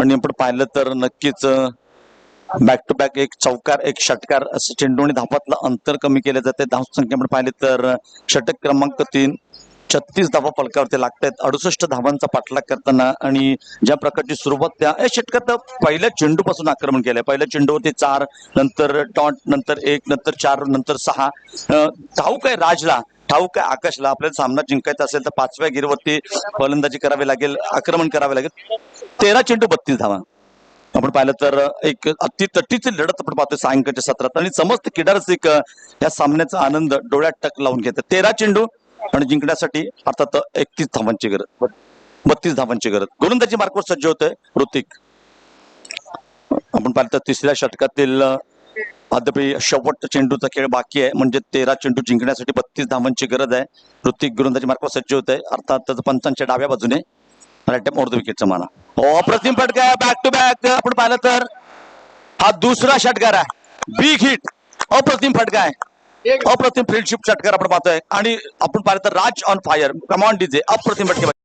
आणि आपण पाहिलं तर नक्कीच बॅक टू बॅक एक चौकार एक षटकार असं चेंडूने धावातलं अंतर कमी केलं जाते. धावसंख्या आपण पाहिली तर षटक क्रमांक 3 36 धावा फलकावरती लागतात. 68 धावांचा पाठलाग करताना आणि ज्या प्रकारची सुरुवात त्या षटकात पहिल्या चेंडूपासून आक्रमण केलंय. पहिल्या चेंडूवरती 4, नंतर टॉट, नंतर 1, नंतर 4, नंतर 6. ठाऊक आहे राजला, ठाऊक आहे आकाशला, आपल्याला सामना जिंकायचा असेल तर 5व्या गिरवरती फलंदाजी करावी लागेल, आक्रमण करावे लागेल. 13 चेंडू 32 धावा आपण पाहिलं तर एक अति तटीची लढत आपण पाहतोय सायंकाळच्या सत्रात आणि समस्त क्रीडारसिक या सामन्याचा आनंद डोळ्यात टक लावून घेतात. 13 चेंडू आणि जिंकण्यासाठी अर्थात 31 धावांची गरज, 32 धावांची गरज. गोलंदाजी मार्कवर सज्ज होतोय ऋतिक. आपण पाहिलं तर तिसऱ्या षटकातील अद्याप शेवटचा चेंडूचा खेळ बाकी आहे, म्हणजे 13 चेंडू जिंकण्यासाठी 32 धावांची गरज आहे. ऋतिक गोलंदाजी मार्कवर सज्ज होत आहे, अर्थात पंचांच्या डाव्या बाजूने राईट टाइम ऑर्ध विकेटचा माना. अप्रतिम फटका आहे, बॅक टू बॅक. आपण पाहिलं तर हा दुसरा षटकार आहे, बिग हिट, अप्रतिम फटका आहे, अप्रतिम फ्रेंडशिप षटकार आपण पाहतोय. आणि आपण पाहिलं तर राज ऑन फायर, कमॉन डीजे, अप्रतिम फटके.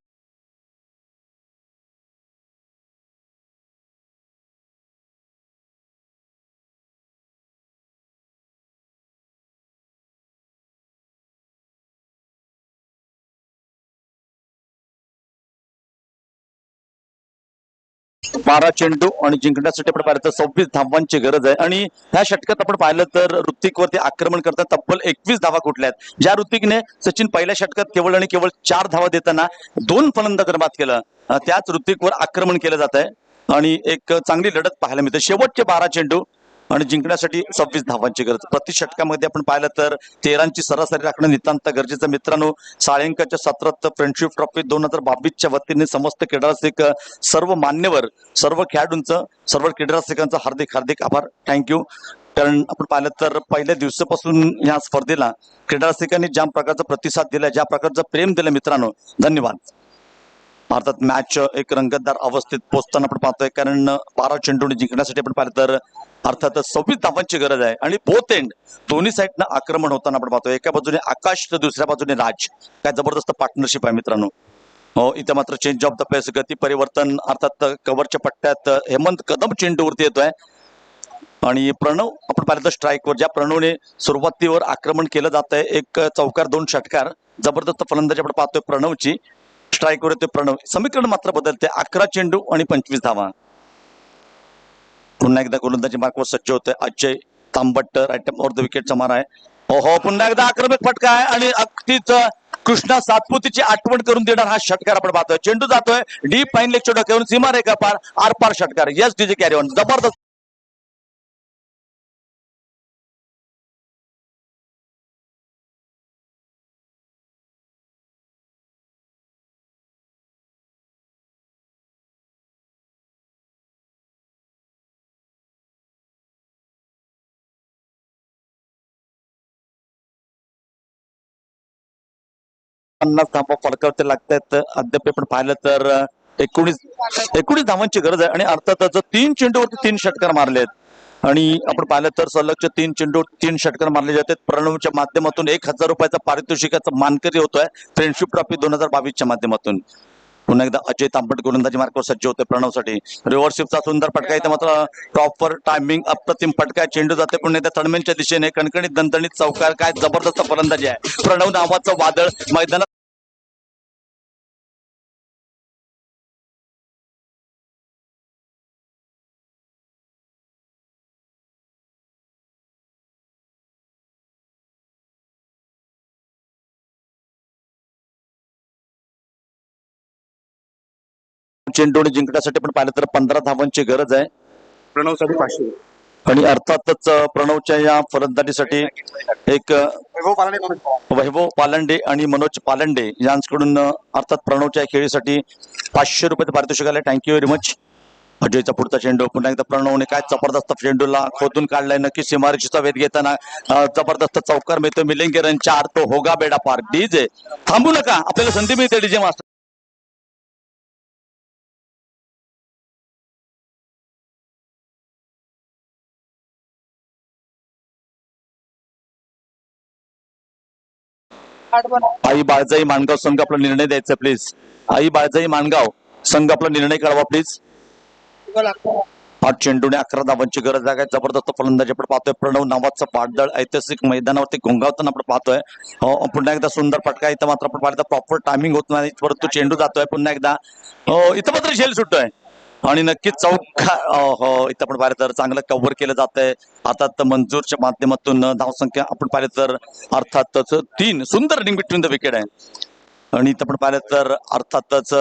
बारा चेंडू आणि जिंकण्यासाठी आपण पाहिलं तर 26 धावांची गरज आहे. आणि ह्या षटकात आपण पाहिलं तर ऋतिकवरती आक्रमण करताना तब्बल 21 धावा कुठल्या आहेत. ज्या ऋतिकने सचिन पहिल्या षटकात केवळ आणि केवळ 4 धावा देताना 2 फलंदाज बाद केलं, त्याच ऋतिकवर आक्रमण केलं जात आहे आणि एक चांगली लढत पाहायला मिळते. शेवटचे 12 चेंडू आणि जिंकण्यासाठी 26 धावांची गरज. प्रति षटकामध्ये आपण पाहिलं तर 13ची सरासरी राखणं नितांत गरजेचं. मित्रांनो, सायंकाळच्या सत्रात फ्रेंडशिप ट्रॉफी 2022च्या वतीने समस्त क्रीडारसिक, सर्व मान्यवर, सर्व खेळाडूंचं, सर्व क्रीडारसिकांचं हार्दिक हार्दिक आभार. थँक्यू. कारण आपण पाहिलं तर पहिल्या दिवसापासून या स्पर्धेला क्रीडारसिकांनी ज्या प्रकारचा प्रतिसाद दिला, ज्या प्रकारचं प्रेम दिलं मित्रांनो, धन्यवाद. भारतात मॅच एक रंगतदार अवस्थेत पोहोचताना आपण पाहतोय, कारण 12 चेंडूने जिंकण्यासाठी आपण पाहिलं तर अर्थातच 26 धावांची गरज आहे. आणि बोथ एंड दोन्ही साईडनं आक्रमण होताना आपण पाहतोय. एका बाजूने आकाश तर दुसऱ्या बाजूने राज. काय जबरदस्त पार्टनरशिप आहे मित्रांनो. हो, इथे मात्र चेंज ऑफ द पेस, गती परिवर्तन. अर्थात कव्हरच्या पट्ट्यात हेमंत कदम चेंडूवरती येतोय आणि प्रणव आपण पाहिलं तर स्ट्राईकवर, ज्या प्रणवने सुरुवातीवर आक्रमण केलं जात आहे. एक चौकार 2 षटकार, जबरदस्त फलंदाजी आपण पाहतोय प्रणवची. स्ट्राईकवर येतोय प्रणव. समीकरण मात्र बदलते, 11 चेंडू आणि 25 धावा. पुन्हा एकदा गोलंदाजी मार्कवर सज्ज होतोय अजय तांबट. राईट ऑर्ध विकेटचा मारा आहे. हो, पुन्हा एकदा आक्रमक फटका आहे आणि अगदीच कृष्णा सातपुतीची आठवण करून देणार हा षटकार आपण पाहतोय. चेंडू जातोय डीप फाईन लेगच्या डोक्यावरून, सीमारेखा पार, आरपार षटकार. यस डीजे कॅरी ऑन, जबरदस्त. पन्नास धावा फलकावरती लागतात. अद्याप आपण पाहिलं तर 19 धावांची गरज आहे. आणि अर्थातच 3 चेंडूवरती 3 षटकार मारलेत. आणि आपण पाहिलं तर सलगचे 3 चेंडू 3 षटकार मारले जातात. प्रणवच्या माध्यमातून 1000 रुपयाचा पारितोषिकाचा मानकरी होतोय फ्रेंडशिप ट्रॉफी 2022च्या माध्यमातून. पुन्हा एकदा अजय तांबट गोलंदाजी मार्कवर सज्ज होते प्रणवसाठी. रिव्हर्सिपचा सुंदर फटका, इथे मात्र प्रॉपर टायमिंग, अप्रतिम फटका. चेंडू जाते पुन्हा एकदा तळमेंच्या दिशेने, कणकणीत दणदणीत चौकार. काय जबरदस्त फलंदाजी आहे. प्रणव नावाचं वादळ मैदानात चेंडूने जिंकण्यासाठी पण पाहिलं तर 15 धावांची गरज आहे. प्रणवसाठी 500. आणि अर्थातच प्रणवच्या या फलंदाजीसाठी एक वैभव पालंडे आणि मनोज पालंडे यांच्याकडून अर्थात प्रणवच्या खेळीसाठी 500 रुपयाचं पारितोषिक आलंय. Thank you very much. अजयचा पुढचा चेंडू, पुन्हा एकदा प्रणवने काय जबरदस्त चेंडूला खोदून काढलाय. नक्की सीमारेषेचा वेध घेताना जबरदस्त चौकार मिळतो. मिलेंगे रन 4, तो होगा बेडा पार. डीजे थांबू नका, आपल्याला संधी मिळते. डीजे मास्टर आई बाळजाई माणगाव संघ आपला निर्णय द्यायचा प्लीज. आई बाळजाई माणगाव संघ आपला निर्णय कळवा प्लीज. 8 चेंडूने 11 धावांची गरज आहे. जबरदस्त फलंदाजी आपण पाहतोय. प्रणव नावाचं पाठदळ ऐतिहासिक मैदानावरती घोंगावताना आपण पाहतोय. पुन्हा एकदा सुंदर फटका. इथं मात्र आपण पाहिलं प्रॉपर टायमिंग होत नाही, परंतु चेंडू जातोय पुन्हा एकदा. इथं मात्र झेल सुटतोय आणि नक्कीच चौका. इथं आपण पाहिलं तर चांगलं कव्हर केलं जात आहे. आता मंजूरच्या माध्यमातून धावसंख्या आपण पाहिलं तर अर्थातच 3 सुंदर रनिंग बिटवीन द विकेट आहे. आणि इथं आपण पाहिलं तर अर्थातच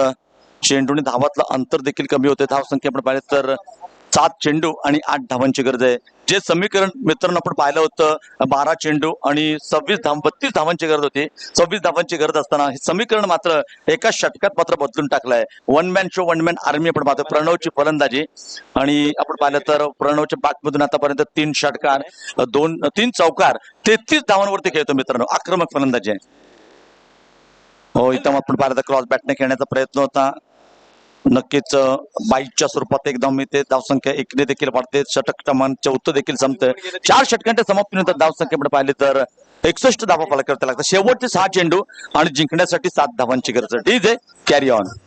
चेंडूने धावातलं अंतर देखील कमी होते. धावसंख्या आपण पाहिलं तर 7 चेंडू आणि 8 धावांची गरज आहे. जे समीकरण मित्रांनो आपण पाहिलं होतं 12 चेंडू आणि 32 धावांची गरज होती. 26 धावांची गरज असताना हे समीकरण मात्र एका षटकात मात्र बदलून टाकलंय. One man show one man army आपण पाहतो. प्रणवची फलंदाजी आणि आपण पाहिलं तर प्रणवच्या बॅटमधून आतापर्यंत 3 षटकार 3 चौकार 33 धावांवरती खेळतो मित्रांनो. आक्रमक फलंदाजी आहे. इथं आपण पाहिलं तर क्रॉस बॅटने खेळण्याचा प्रयत्न होता. नक्कीच 22च्या स्वरूपात एकदम इथे धावसंख्या 1 ने देखील वाढते. षटक क्रमांक 14 देखील संपतंय. 4 षटकांच्या समाप्तीनंतर धावसंख्या आपण पाहिली तर 61 धावा फलक करायला लागतात. शेवटचे 6 चेंडू आणि जिंकण्यासाठी 7 धावांची गरज. ठीक आहे, कॅरी ऑन.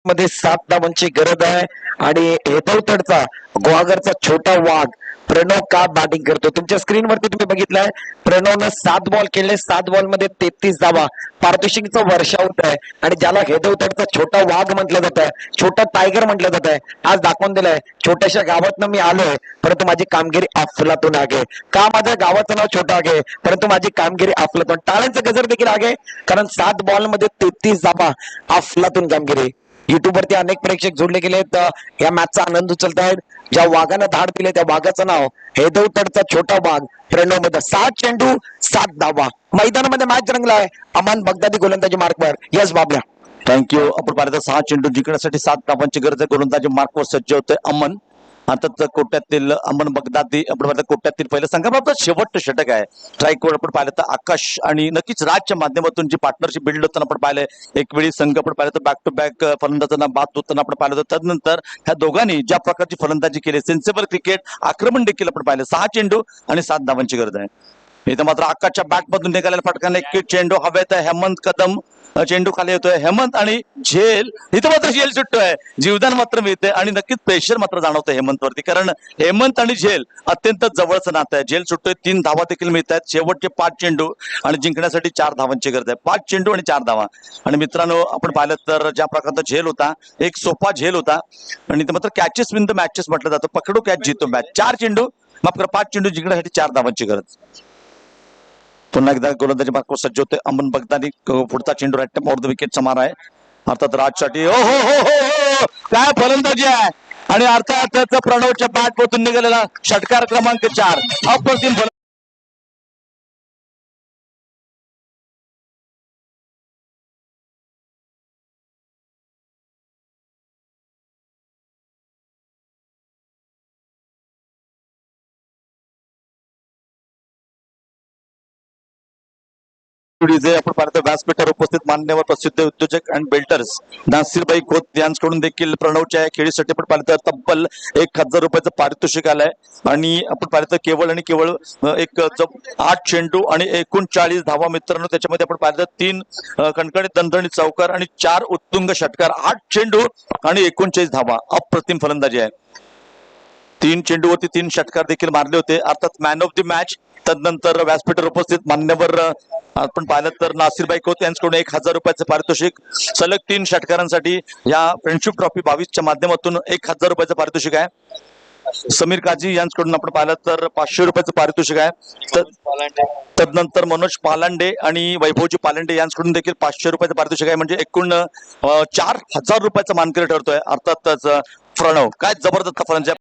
मध्ये 7 धावांची गरज आहे आणि हेदवतडचा गुहागरचा छोटा वाघ प्रणव का बॅटिंग करतो. तुमच्या स्क्रीनवरती तुम्ही बघितलंय प्रणवनं 7 बॉल खेळले. 7 बॉल मध्ये 33 धावा. पारितोषिकचा वर्षा होत आहे आणि ज्याला हेदवतडचा छोटा वाघ म्हटलं जात आहे, छोटा टायगर म्हटलं जात आहे, आज दाखवून दिलंय छोट्याशा गावातनं मी आलोय परंतु माझी कामगिरी अफलातून आहे. का माझ्या गावाचं नाव छोटं आहे परंतु माझी कामगिरी अफलातून. टाळ्यांचं गजर देखील आहे कारण 7 बॉल मध्ये 33 धावा अफलातून कामगिरी. युट्यूब वरती अनेक प्रेक्षक जोडले गेलेत. या मॅचचा आनंद उचलतायत. ज्या वाघानं धाड दिले त्या वाघाचं नाव हेदवतडचा छोटा वाघ. प्रणव मध्ये 7 चेंडू 7 धावा. मैदानामध्ये मॅच रंगलाय. अमान बगदादी गोलंदाजी मार्कवर. यस बाबल्या. थँक्यू. आपण पाहिलं 6 चेंडू जिंकण्यासाठी 7 धावांची गरज आहे. गोलंदाजी मार्कवर सज्ज होतोय अमन. आता कोट्यातील अमन बगदादी आपण पाहिलं कोट्यातील पहिलं संघाबाबत शेवटचं षटक आहे. स्ट्राईकवर आपण पाहिलं तर आकाश आणि नक्कीच राजच्या माध्यमातून जी पार्टनरशिप बिल्ड होताना आपण पाहिलंय. एक वेळी संघ आपण पाहिलं तर बॅक टू बॅक फलंदाजांना बाद होताना आपण पाहिलं होतं. त्यानंतर ह्या दोघांनी ज्या प्रकारची फलंदाजी केली सेन्सेबल क्रिकेट आक्रमण देखील आपण पाहिलं. 6 चेंडू आणि 7 धावांची गरज आहे. इथं मात्र आकाशच्या बॅटमधून निघालेल्या फटकाने एक चेंडू हवेत आहे. हेमंत कदम चेंडू खाली येतोय. हेमंत आणि झेल. इथं मात्र झेल सुटतोय. जीवदान मात्र मिळते आणि नक्कीच प्रेशर मात्र जाणवतंय हेमंत वरती कारण हेमंत आणि झेल अत्यंत जवळचं नातं आहे. झेल सुटतोय. 3 धावा देखील मिळत आहेत. शेवटचे 5 चेंडू आणि जिंकण्यासाठी 4 धावांची गरज आहे. 5 चेंडू आणि 4 धावा. आणि मित्रांनो आपण पाहिलं तर ज्या प्रकारचा झेल होता एक सोपा झेल होता आणि ते मात्र कॅचेस विन द मॅचेस म्हटलं जातं. पकडू कॅच जितो मॅच. 4 चेंडू माफ करा 5 चेंडू जिंकण्यासाठी 4 धावांची गरज. पुन्हा एकदा गोलंदाजी मार्कवर सज्ज होते अमन बगदादी. पुढचा चेंडू राईट ऑफ द विकेटचा मारा आहे. अर्थात राजसाठी हो हो हो हो काय फलंदाजी आहे आणि अर्थात प्रणवच्या बॅटमधून निघालेला षटकार क्रमांक 4 अप्रतिम. आपण पाहतो व्यासपीठावर उपस्थित मान्यवर प्रसिद्ध उद्योजक आणि बिल्डर्स नासिरबाई खोत यांच्याकडून देखील प्रणवच्या खेळीसाठी आपण पाहिलं तर तब्बल 1000 रुपयाचं पारितोषिक आलंय. आणि आपण पाहिलं तर केवळ आणि केवळ 8 चेंडू आणि 39 धावा मित्रांनो. त्याच्यामध्ये आपण पाहिलं 3 कणकणीत दणदणीत चौकार आणि 4 उत्तुंग षटकार. 8 चेंडू आणि 39 धावा. अप्रतिम फलंदाजी आहे. 3 चेंडूवरती 3 षटकार देखील मारले होते. अर्थात मॅन ऑफ द मॅच. तदनंतर व्यासपीठावर उपस्थित मान्यवर आपण पाहिलं तर नासिरबाई खोत यांच्याकडून 1000 रुपयाचं पारितोषिक. सलग 3 षटकारांसाठी या फ्रेंडशिप ट्रॉफी 22च्या माध्यमातून 1000 रुपयाचं पारितोषिक आहे. समीर काजी यांच्याकडून आपण पाहिलं तर 500 रुपयाचं पारितोषिक आहे. तदनंतर मनोज पालांडे आणि वैभवजी पालांडे यांच्याकडून देखील 500 रुपयाचं पारितोषिक आहे. म्हणजे एकूण 4000 रुपयाचा मानकरी ठरतोय. अर्थातच प्रणव काय जबरदस्त फलंदाजी.